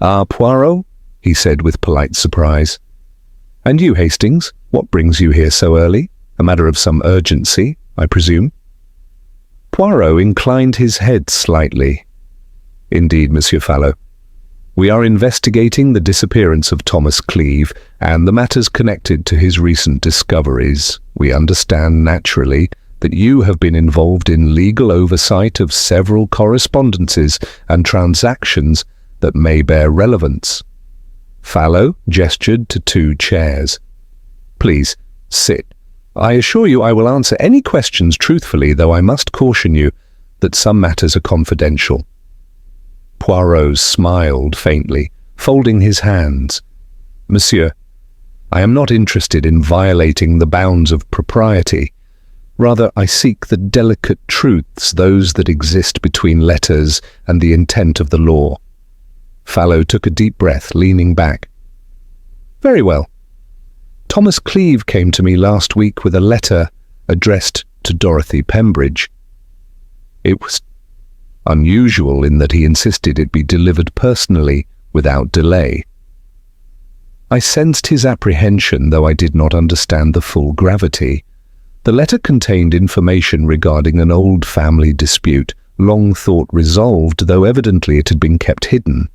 "Ah, Poirot," he said with polite surprise. "And you, Hastings, what brings you here so early? A matter of some urgency, I presume?" Poirot inclined his head slightly. "Indeed, Monsieur Fallow. We are investigating the disappearance of Thomas Cleeve and the matters connected to his recent discoveries. We understand, naturally, that you have been involved in legal oversight of several correspondences and transactions that may bear relevance." Fallow gestured to 2 chairs. "Please, sit. I assure you I will answer any questions truthfully, though I must caution you that some matters are confidential." Poirot smiled faintly, folding his hands. "Monsieur, I am not interested in violating the bounds of propriety. Rather, I seek the delicate truths, those that exist between letters and the intent of the law." Fallow took a deep breath, leaning back. "Very well. Thomas Cleeve came to me last week with a letter addressed to Dorothy Pembridge. It was unusual in that he insisted it be delivered personally, without delay. I sensed his apprehension, though I did not understand the full gravity. The letter contained information regarding an old family dispute, long thought resolved, though evidently it had been kept hidden.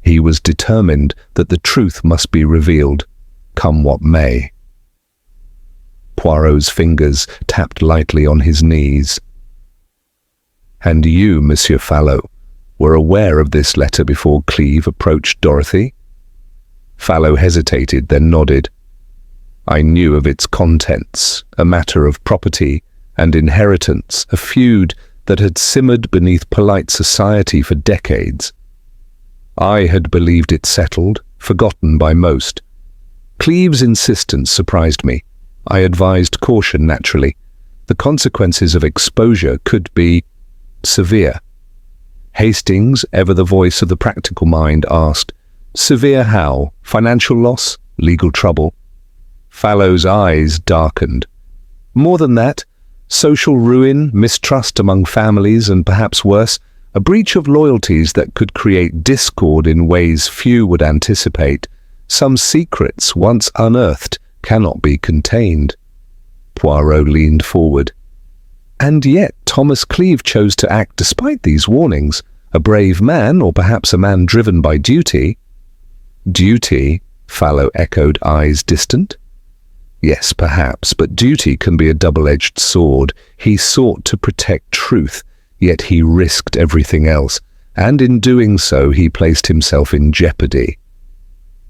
He was determined that the truth must be revealed, come what may. Poirot's fingers tapped lightly on his knees. "And you, Monsieur Fallow, were aware of this letter before Cleeve approached Dorothy?" Fallow hesitated, then nodded. "I knew of its contents, a matter of property and inheritance, a feud that had simmered beneath polite society for decades. I had believed it settled, forgotten by most. Cleeve's insistence surprised me. I advised caution, naturally. The consequences of exposure could be severe." Hastings, ever the voice of the practical mind, asked, "Severe how? Financial loss? Legal trouble?" Fallow's eyes darkened. "More than that. Social ruin, mistrust among families, and perhaps worse, a breach of loyalties that could create discord in ways few would anticipate. Some secrets, once unearthed, cannot be contained." Poirot leaned forward. "And yet Thomas Cleeve chose to act despite these warnings. A brave man, or perhaps a man driven by duty." "Duty?" Fallow echoed, eyes distant. "Yes, perhaps, but duty can be a double-edged sword. He sought to protect truth, yet he risked everything else. and in doing so he placed himself in jeopardy.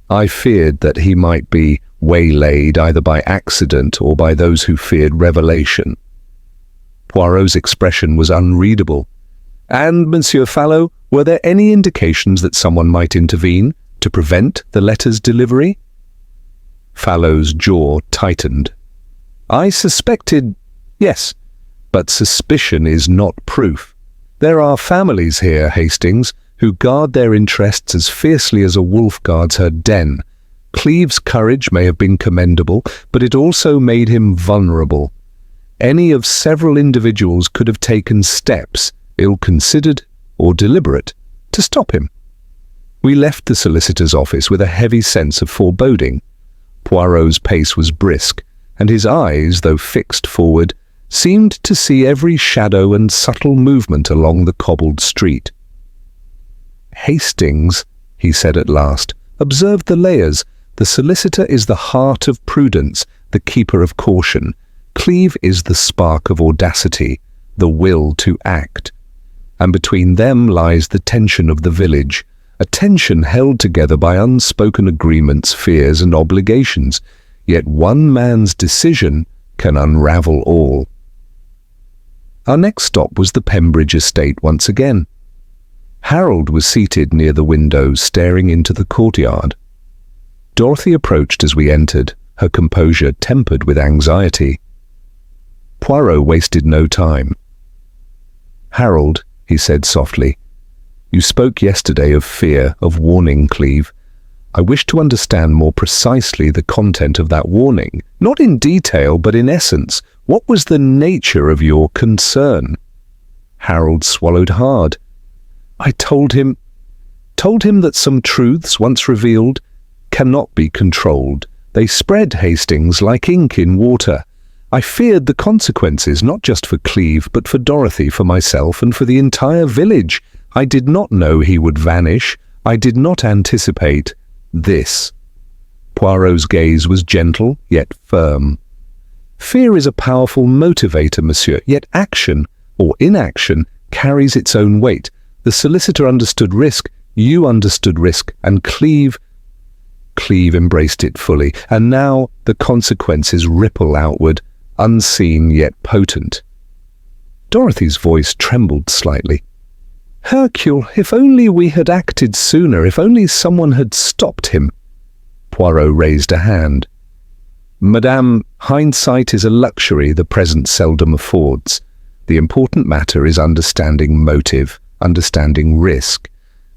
I feared that he might be waylaid either by accident or by those who feared revelation. Poirot's expression was unreadable. And, Monsieur Fallow, were there any indications that someone might intervene to prevent the letter's delivery? Fallow's jaw tightened. I suspected, yes, but suspicion is not proof. There are families here, Hastings, who guard their interests as fiercely as a wolf guards her den. Cleve's courage may have been commendable, but it also made him vulnerable. Any of several individuals could have taken steps, ill-considered or deliberate, to stop him. We left the solicitor's office with a heavy sense of foreboding. Poirot's pace was brisk, and his eyes, though fixed forward, seemed to see every shadow and subtle movement along the cobbled street. Hastings, he said at last, observe the layers. The solicitor is the heart of prudence, the keeper of caution. Cleve is the spark of audacity, the will to act. And between them lies the tension of the village, a tension held together by unspoken agreements, fears, and obligations. Yet one man's decision can unravel all. Our next stop was the Pembridge estate once again. Harold was seated near the window, staring into the courtyard. Dorothy approached as we entered, her composure tempered with anxiety. Poirot wasted no time. Harold, he said softly, you spoke yesterday of fear, of warning Cleve. I wish to understand more precisely the content of that warning, not in detail, but in essence. What was the nature of your concern? Harold swallowed hard. I told him that some truths, once revealed, cannot be controlled. They spread, Hastings, like ink in water. I feared the consequences, not just for Cleve, but for Dorothy, for myself, and for the entire village. I did not know he would vanish. I did not anticipate this. Poirot's gaze was gentle, yet firm. Fear is a powerful motivator, monsieur, yet action, or inaction, carries its own weight. The solicitor understood risk, you understood risk, and Cleve embraced it fully, and now the consequences ripple outward, unseen yet potent. Dorothy's voice trembled slightly. Hercule, if only we had acted sooner, if only someone had stopped him. Poirot raised a hand. Madame, hindsight is a luxury the present seldom affords. The important matter is understanding motive, understanding risk,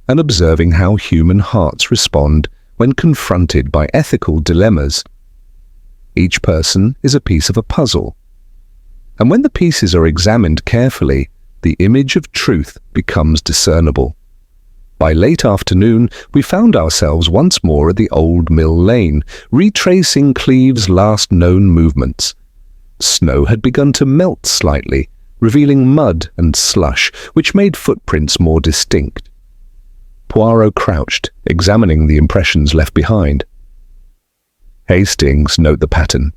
and observing how human hearts respond when confronted by ethical dilemmas. Each person is a piece of a puzzle, and when the pieces are examined carefully, the image of truth becomes discernible. By late afternoon, we found ourselves once more at the old Mill Lane, retracing Cleve's last known movements. Snow had begun to melt slightly, revealing mud and slush, which made footprints more distinct. Poirot crouched, examining the impressions left behind. Hastings, note the pattern.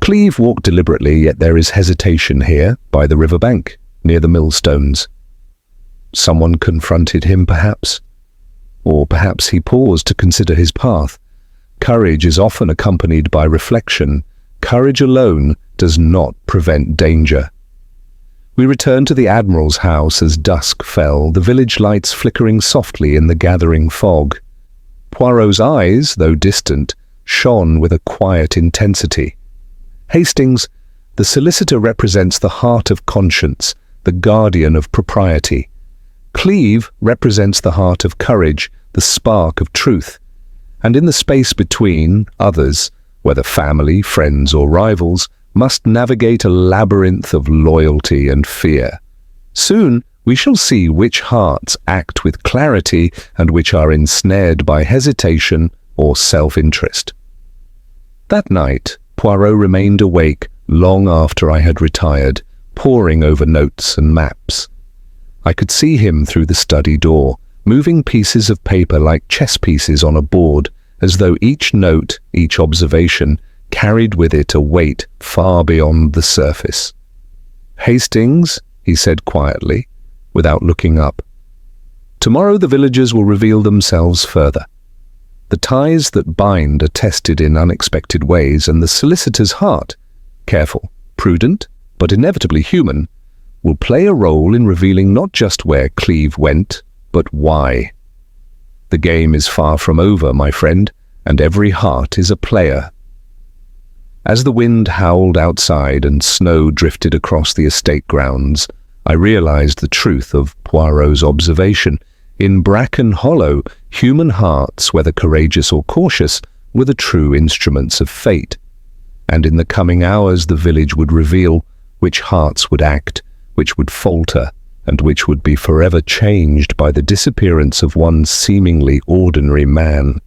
Cleve walked deliberately, yet there is hesitation here, by the river bank, near the millstones. Someone confronted him, perhaps? Or perhaps he paused to consider his path. Courage is often accompanied by reflection. Courage alone does not prevent danger. We returned to the Admiral's house as dusk fell, the village lights flickering softly in the gathering fog. Poirot's eyes, though distant, shone with a quiet intensity. Hastings, the solicitor represents the heart of conscience, the guardian of propriety. Cleve represents the heart of courage, the spark of truth. And in the space between, others, whether family, friends, or rivals, must navigate a labyrinth of loyalty and fear. Soon we shall see which hearts act with clarity and which are ensnared by hesitation or self-interest. That night, Poirot remained awake long after I had retired, poring over notes and maps. I could see him through the study door, moving pieces of paper like chess pieces on a board, as though each note, each observation, carried with it a weight far beyond the surface. Hastings, he said quietly, without looking up, Tomorrow the villagers will reveal themselves further. The ties that bind are tested in unexpected ways, and the solicitor's heart, careful, prudent, but inevitably human, will play a role in revealing not just where Cleve went, but why. The game is far from over, my friend, and every heart is a player. As the wind howled outside and snow drifted across the estate grounds, I realized the truth of Poirot's observation. In Bracken Hollow, human hearts, whether courageous or cautious, were the true instruments of fate. And in the coming hours the village would reveal which hearts would act, which would falter, and which would be forever changed by the disappearance of one seemingly ordinary man.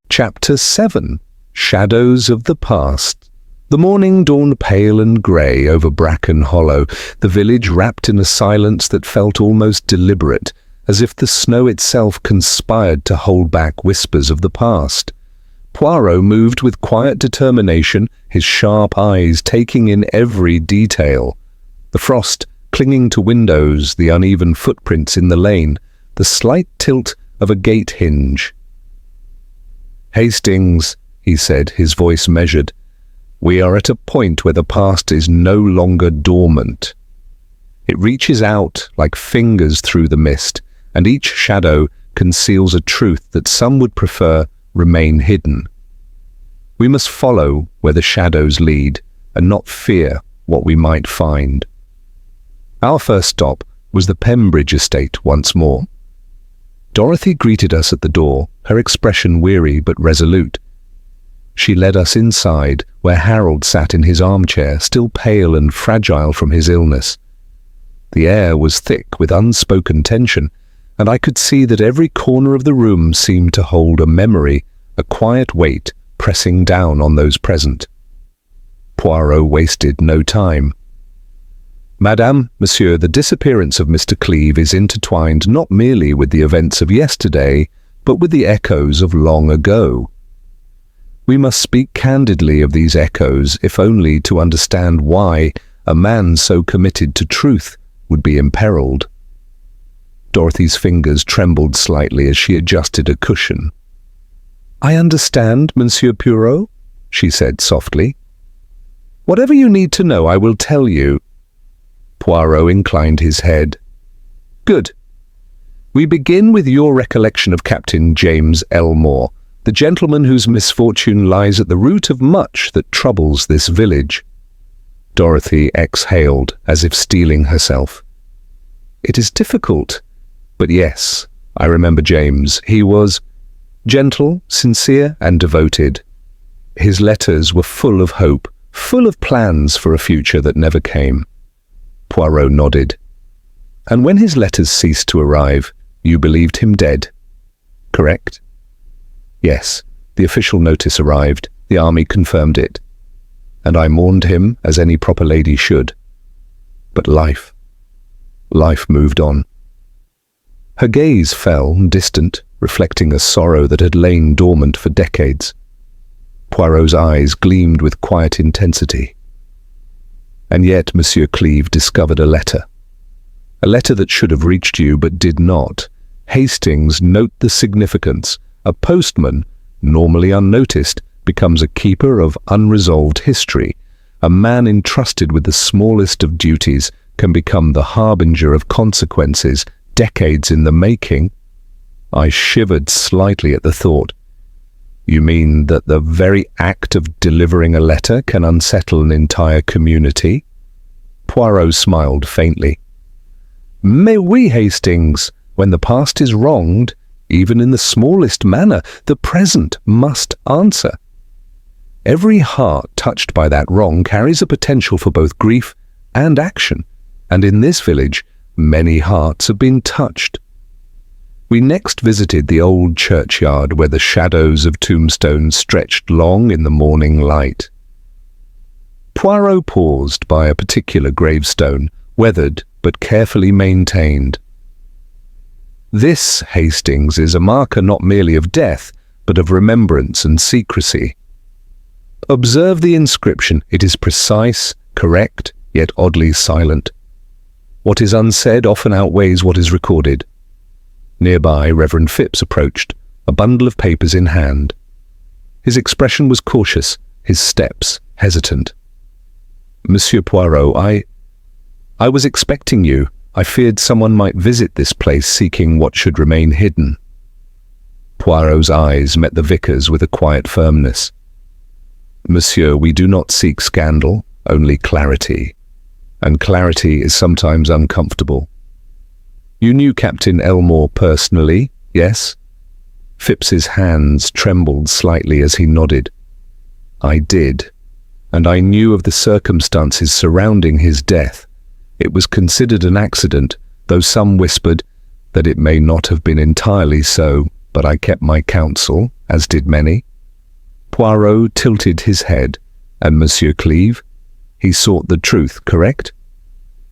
Chapter 7. Shadows of the Past. The morning dawned pale and grey over Bracken Hollow, the village wrapped in a silence that felt almost deliberate, as if the snow itself conspired to hold back whispers of the past. Poirot moved with quiet determination, his sharp eyes taking in every detail. The frost clinging to windows, the uneven footprints in the lane, the slight tilt of a gate hinge. "Hastings," he said, his voice measured, "we are at a point where the past is no longer dormant. It reaches out like fingers through the mist, and each shadow conceals a truth that some would prefer remain hidden. We must follow where the shadows lead, and not fear what we might find." Our first stop was the Pembridge estate once more. Dorothy greeted us at the door, her expression weary but resolute. She led us inside, where Harold sat in his armchair, still pale and fragile from his illness. The air was thick with unspoken tension, and I could see that every corner of the room seemed to hold a memory, a quiet weight pressing down on those present. Poirot wasted no time. "Madame, Monsieur, the disappearance of Mr. Cleve is intertwined not merely with the events of yesterday, but with the echoes of long ago. We must speak candidly of these echoes, if only to understand why a man so committed to truth would be imperiled." Dorothy's fingers trembled slightly as she adjusted a cushion. "I understand, Monsieur Poirot," she said softly. "Whatever you need to know, I will tell you." Poirot inclined his head. "Good. We begin with your recollection of Captain James Elmore, the gentleman whose misfortune lies at the root of much that troubles this village." Dorothy exhaled, as if steeling herself. "It is difficult, but yes, I remember James. He was gentle, sincere, and devoted. His letters were full of hope, full of plans for a future that never came." Poirot nodded. "And when his letters ceased to arrive, you believed him dead, correct?" "Yes, the official notice arrived, the army confirmed it, and I mourned him as any proper lady should. But life moved on." Her gaze fell, distant, reflecting a sorrow that had lain dormant for decades. Poirot's eyes gleamed with quiet intensity. "And yet Monsieur Cleve discovered a letter that should have reached you but did not. Hastings, note the significance. A postman, normally unnoticed, becomes a keeper of unresolved history. A man entrusted with the smallest of duties can become the harbinger of consequences decades in the making." I shivered slightly at the thought. "You mean that the very act of delivering a letter can unsettle an entire community?" Poirot smiled faintly. "Mais oui, Hastings. When the past is wronged, even in the smallest manner, the present must answer. Every heart touched by that wrong carries a potential for both grief and action, and in this village, many hearts have been touched." We next visited the old churchyard where the shadows of tombstones stretched long in the morning light. Poirot paused by a particular gravestone, weathered but carefully maintained. "This, Hastings, is a marker not merely of death, but of remembrance and secrecy. Observe the inscription. It is precise, correct, yet oddly silent. What is unsaid often outweighs what is recorded. Nearby, Reverend Phipps approached, a bundle of papers in hand. His expression was cautious, his steps hesitant. "Monsieur Poirot, I was expecting you. I feared someone might visit this place seeking what should remain hidden." Poirot's eyes met the vicar's with a quiet firmness. "Monsieur, we do not seek scandal, only clarity. And clarity is sometimes uncomfortable. You knew Captain Elmore personally, yes?" Phipps's hands trembled slightly as he nodded. "I did, and I knew of the circumstances surrounding his death. It was considered an accident, though some whispered that it may not have been entirely so, but I kept my counsel, as did many." Poirot tilted his head. "And Monsieur Cleeve? He sought the truth, correct?"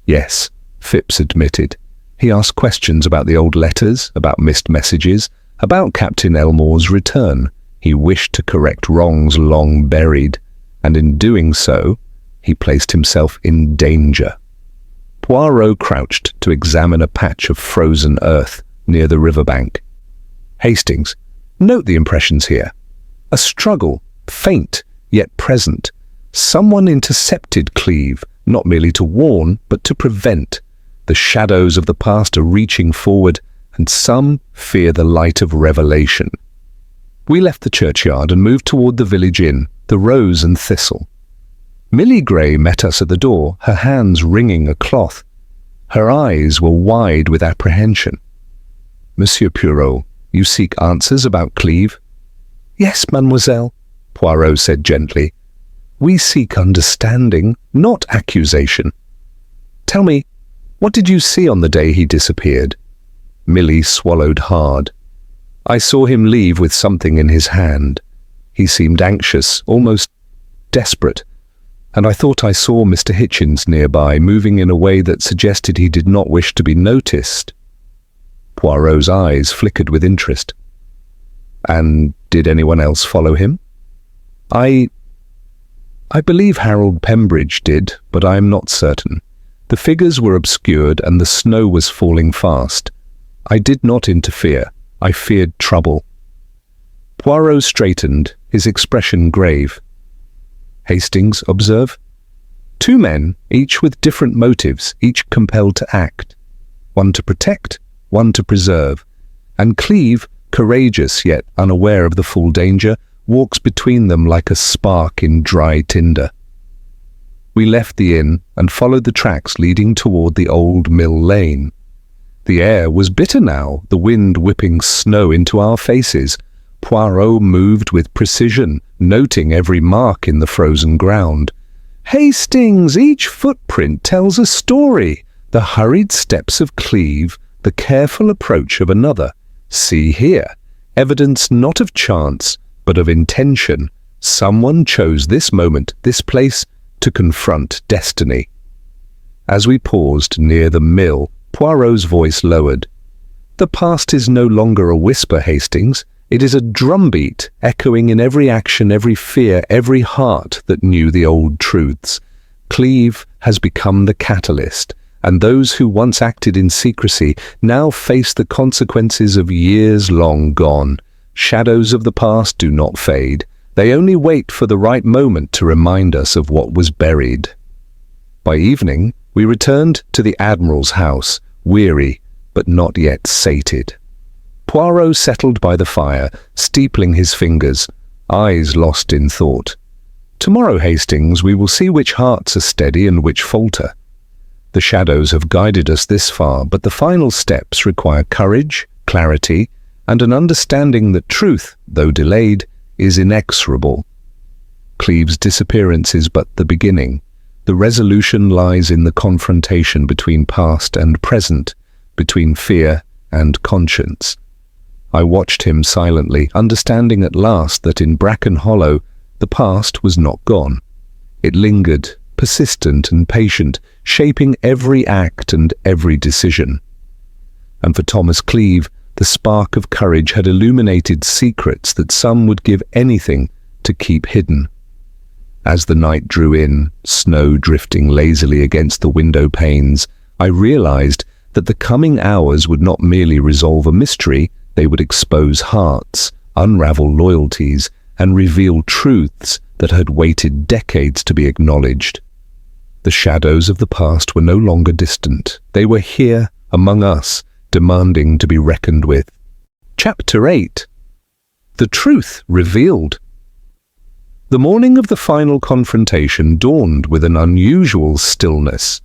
"Yes," Phipps admitted. "He asked questions about the old letters, about missed messages, about Captain Elmore's return. He wished to correct wrongs long buried, and in doing so, he placed himself in danger." Poirot crouched to examine a patch of frozen earth near the riverbank. "Hastings, note the impressions here. A struggle, faint yet present. Someone intercepted Cleeve, not merely to warn, but to prevent. The shadows of the past are reaching forward, and some fear the light of revelation." We left the churchyard and moved toward the village inn, the Rose and Thistle. Millie Gray met us at the door, her hands wringing a cloth. Her eyes were wide with apprehension. "Monsieur Poirot, you seek answers about Cleeve?" "Yes, mademoiselle," Poirot said gently. "We seek understanding, not accusation. Tell me, what did you see on the day he disappeared?" Millie swallowed hard. "I saw him leave with something in his hand. He seemed anxious, almost desperate, and I thought I saw Mr. Hitchens nearby, moving in a way that suggested he did not wish to be noticed." Poirot's eyes flickered with interest. "And did anyone else follow him?" I believe Harold Pembridge did, but I am not certain. The figures were obscured and the snow was falling fast. I did not interfere. I feared trouble." Poirot straightened, his expression grave. "Hastings, observe. 2 men, each with different motives, each compelled to act. One to protect, one to preserve. And Cleeve, courageous yet unaware of the full danger, walks between them like a spark in dry tinder." We left the inn and followed the tracks leading toward the old mill lane. The air was bitter now, the wind whipping snow into our faces. Poirot moved with precision, noting every mark in the frozen ground. "Hastings, each footprint tells a story. The hurried steps of Cleeve, the careful approach of another. See here, evidence not of chance, but of intention. Someone chose this moment, this place, to confront destiny." As we paused near the mill, Poirot's voice lowered. "The past is no longer a whisper, Hastings. It is a drumbeat, echoing in every action, every fear, every heart that knew the old truths. Cleeve has become the catalyst, and those who once acted in secrecy now face the consequences of years long gone. Shadows of the past do not fade. They only wait for the right moment to remind us of what was buried." By evening, we returned to the Admiral's house, weary but not yet sated. Poirot settled by the fire, steepling his fingers, eyes lost in thought. "Tomorrow, Hastings, we will see which hearts are steady and which falter. The shadows have guided us this far, but the final steps require courage, clarity, and an understanding that truth, though delayed, is inexorable. Cleeve's disappearance is but the beginning. The resolution lies in the confrontation between past and present, between fear and conscience." I watched him silently, understanding at last that in Bracken Hollow the past was not gone. It lingered, persistent and patient, shaping every act and every decision. And for Thomas Cleeve, the spark of courage had illuminated secrets that some would give anything to keep hidden. As the night drew in, snow drifting lazily against the window panes, I realized that the coming hours would not merely resolve a mystery, they would expose hearts, unravel loyalties, and reveal truths that had waited decades to be acknowledged. The shadows of the past were no longer distant. They were here, among us, demanding to be reckoned with. Chapter 8. The Truth Revealed. The morning of the final confrontation dawned with an unusual stillness.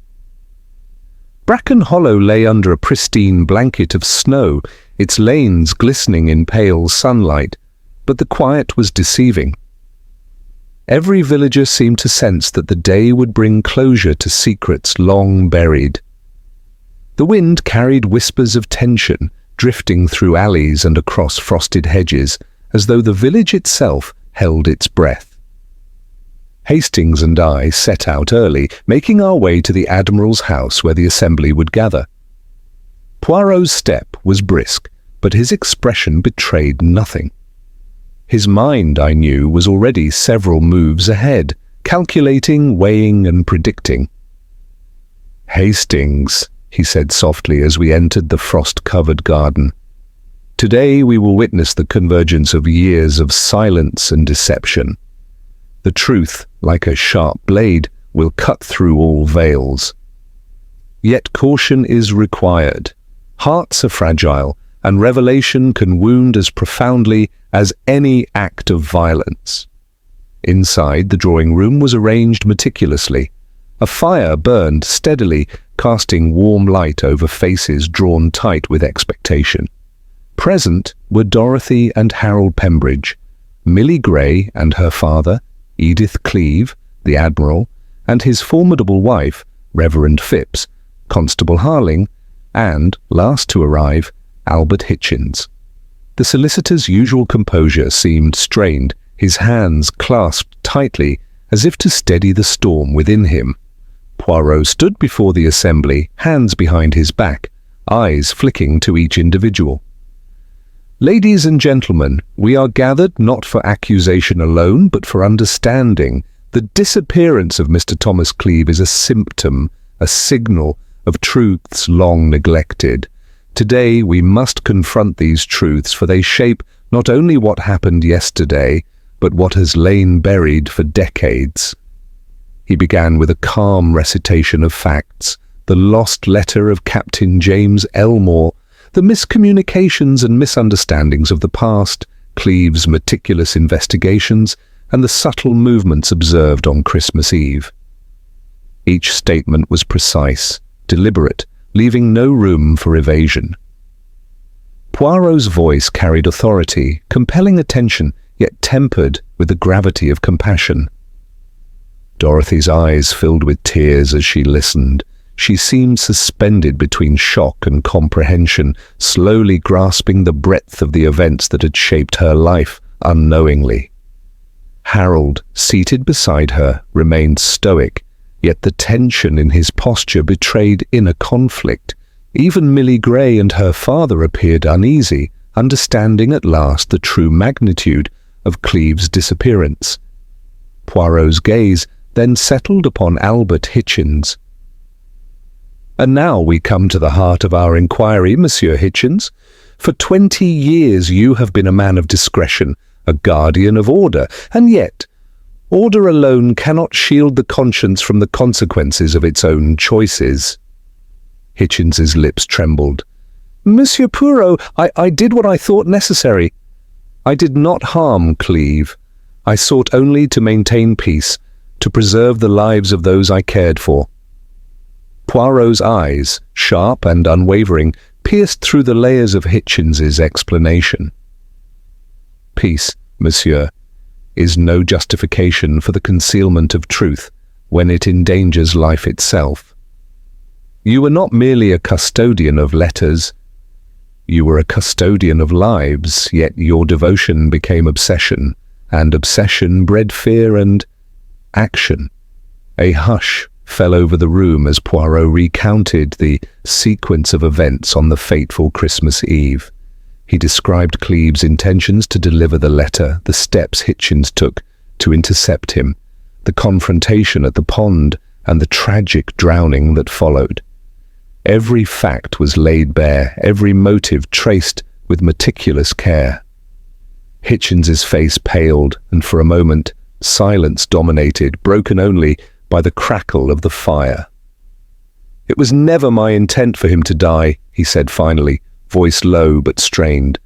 Bracken Hollow lay under a pristine blanket of snow, its lanes glistening in pale sunlight, but the quiet was deceiving. Every villager seemed to sense that the day would bring closure to secrets long buried. The wind carried whispers of tension, drifting through alleys and across frosted hedges, as though the village itself held its breath. Hastings and I set out early, making our way to the Admiral's house where the assembly would gather. Poirot's step was brisk, but his expression betrayed nothing. His mind, I knew, was already several moves ahead, calculating, weighing, and predicting. "Hastings," he said softly as we entered the frost-covered garden. "Today we will witness the convergence of years of silence and deception. The truth, like a sharp blade, will cut through all veils. Yet caution is required. Hearts are fragile, and revelation can wound as profoundly as any act of violence." Inside, the drawing room was arranged meticulously. A fire burned steadily, casting warm light over faces drawn tight with expectation. Present were Dorothy and Harold Pembridge, Millie Gray and her father, Edith Cleeve, the Admiral, and his formidable wife, Reverend Phipps, Constable Harling, and, last to arrive, Albert Hitchens. The solicitor's usual composure seemed strained, his hands clasped tightly as if to steady the storm within him. Poirot stood before the assembly, hands behind his back, eyes flicking to each individual. "Ladies and gentlemen, we are gathered not for accusation alone, but for understanding. The disappearance of Mr. Thomas Cleeve is a symptom, a signal of truths long neglected. Today we must confront these truths, for they shape not only what happened yesterday, but what has lain buried for decades." He began with a calm recitation of facts: the lost letter of Captain James Elmore, the miscommunications and misunderstandings of the past, Cleeve's meticulous investigations, and the subtle movements observed on Christmas Eve. Each statement was precise, deliberate, leaving no room for evasion. Poirot's voice carried authority, compelling attention, yet tempered with the gravity of compassion. Dorothy's eyes filled with tears as she listened. She seemed suspended between shock and comprehension, slowly grasping the breadth of the events that had shaped her life unknowingly. Harold, seated beside her, remained stoic, yet the tension in his posture betrayed inner conflict. Even Millie Gray and her father appeared uneasy, understanding at last the true magnitude of Cleeve's disappearance. Poirot's gaze then settled upon Albert Hitchens. "And now we come to the heart of our inquiry, Monsieur Hitchens. For 20 years you have been a man of discretion, a guardian of order, and yet order alone cannot shield the conscience from the consequences of its own choices." Hitchens's lips trembled. "Monsieur Poirot, I did what I thought necessary. I did not harm Cleeve. I sought only to maintain peace, to preserve the lives of those I cared for." Poirot's eyes, sharp and unwavering, pierced through the layers of Hitchens's explanation. "Peace, monsieur, is no justification for the concealment of truth when it endangers life itself. You were not merely a custodian of letters. You were a custodian of lives, yet your devotion became obsession, and obsession bred fear and action." A hush fell over the room as Poirot recounted the sequence of events on the fateful Christmas Eve. He described Cleeve's intentions to deliver the letter, the steps Hitchens took to intercept him, the confrontation at the pond, and the tragic drowning that followed. Every fact was laid bare, every motive traced with meticulous care. Hitchens's face paled, and for a moment silence dominated, broken only by the crackle of the fire. "It was never my intent for him to die," he said finally, voice low but strained.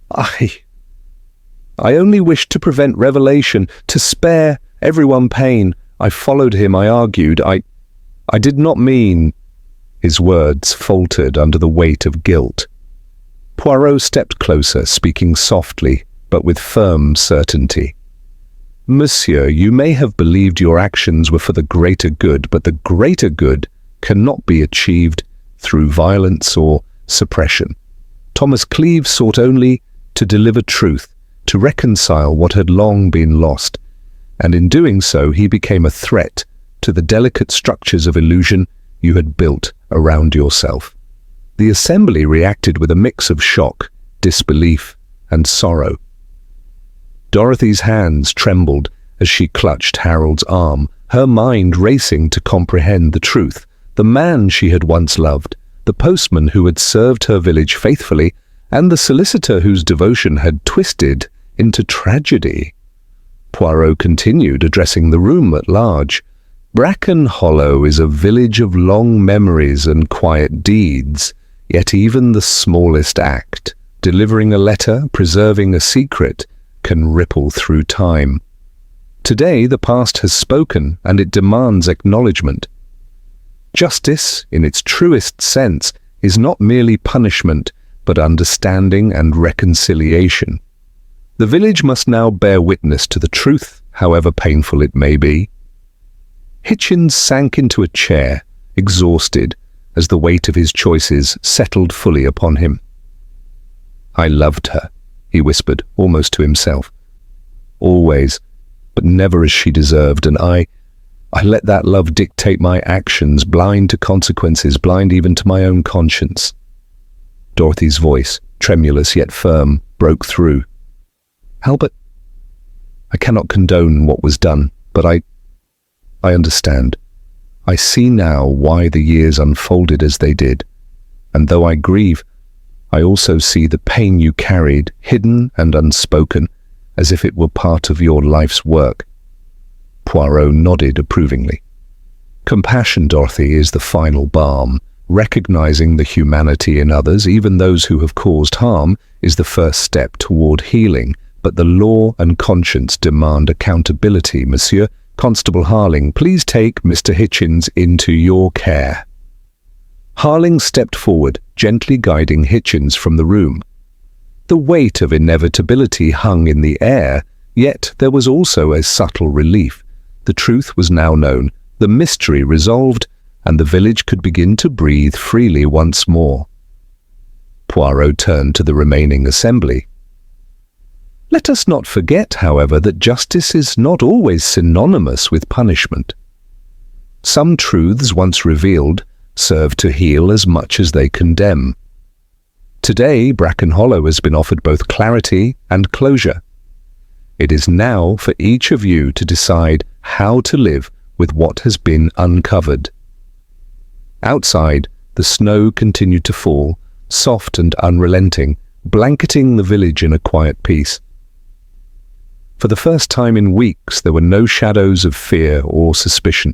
I only wished to prevent revelation, to spare everyone pain. I followed him, I argued. I did not mean—" His words faltered under the weight of guilt. Poirot stepped closer, speaking softly, but with firm certainty. "Monsieur, you may have believed your actions were for the greater good, but the greater good cannot be achieved through violence or suppression. Thomas Cleeve sought only to deliver truth, to reconcile what had long been lost, and in doing so he became a threat to the delicate structures of illusion you had built around yourself." The assembly reacted with a mix of shock, disbelief, and sorrow. Dorothy's hands trembled as she clutched Harold's arm, her mind racing to comprehend the truth. The man she had once loved, the postman who had served her village faithfully, and the solicitor whose devotion had twisted into tragedy. Poirot continued, addressing the room at large. "Bracken Hollow is a village of long memories and quiet deeds, yet even the smallest act, delivering a letter, preserving a secret, can ripple through time. Today the past has spoken, and it demands acknowledgement. Justice, in its truest sense, is not merely punishment, but understanding and reconciliation. The village must now bear witness to the truth, however painful it may be." Hitchens sank into a chair, exhausted, as the weight of his choices settled fully upon him. "I loved her," he whispered, almost to himself. "Always, but never as she deserved, and I let that love dictate my actions, blind to consequences, blind even to my own conscience." Dorothy's voice, tremulous yet firm, broke through. "Albert, I cannot condone what was done, but I understand. I see now why the years unfolded as they did, and though I grieve, I also see the pain you carried, hidden and unspoken, as if it were part of your life's work." Poirot nodded approvingly. "Compassion, Dorothy, is the final balm. Recognizing the humanity in others, even those who have caused harm, is the first step toward healing. But the law and conscience demand accountability. Monsieur Constable Harling, please take Mr. Hitchens into your care." Harling stepped forward, gently guiding Hitchens from the room. The weight of inevitability hung in the air, yet there was also a subtle relief. The truth was now known, the mystery resolved, and the village could begin to breathe freely once more. Poirot turned to the remaining assembly. "Let us not forget, however, that justice is not always synonymous with punishment. Some truths, once revealed, serve to heal as much as they condemn. Today, Bracken Hollow has been offered both clarity and closure. It is now for each of you to decide how to live with what has been uncovered." Outside, the snow continued to fall, soft and unrelenting, blanketing the village in a quiet peace. For the first time in weeks, there were no shadows of fear or suspicion.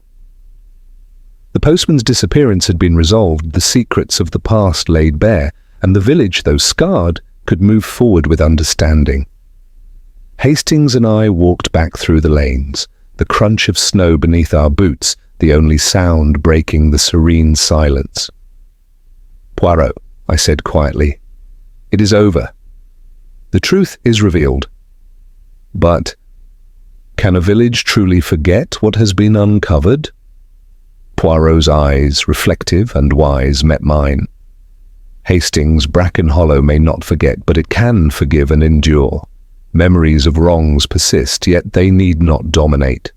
The postman's disappearance had been resolved, the secrets of the past laid bare, and the village, though scarred, could move forward with understanding. Hastings and I walked back through the lanes, the crunch of snow beneath our boots, the only sound breaking the serene silence. "Poirot," I said quietly, "it is over. The truth is revealed. But can a village truly forget what has been uncovered?" Poirot's eyes, reflective and wise, met mine. "Hastings, Bracken Hollow may not forget, but it can forgive and endure. Memories of wrongs persist, yet they need not dominate.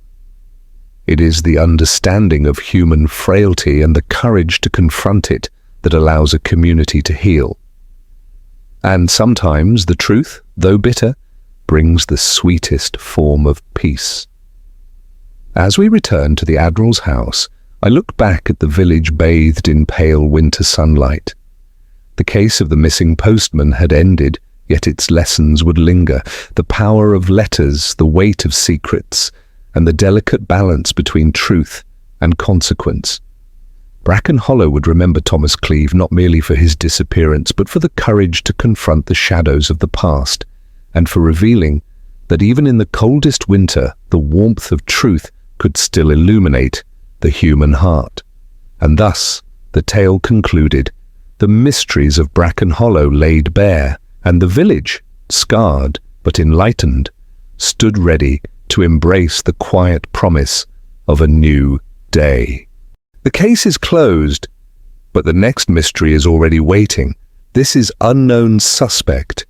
It is the understanding of human frailty and the courage to confront it that allows a community to heal. And sometimes the truth, though bitter, brings the sweetest form of peace." As we returned to the Admiral's house, I looked back at the village bathed in pale winter sunlight. The case of the missing postman had ended, yet its lessons would linger. The power of letters, the weight of secrets, and the delicate balance between truth and consequence. Bracken Hollow would remember Thomas Cleeve not merely for his disappearance, but for the courage to confront the shadows of the past, and for revealing that even in the coldest winter, the warmth of truth could still illuminate the human heart. And thus, the tale concluded, the mysteries of Bracken Hollow laid bare, and the village, scarred but enlightened, stood ready to embrace the quiet promise of a new day. The case is closed, but the next mystery is already waiting. This is Unknown Suspect,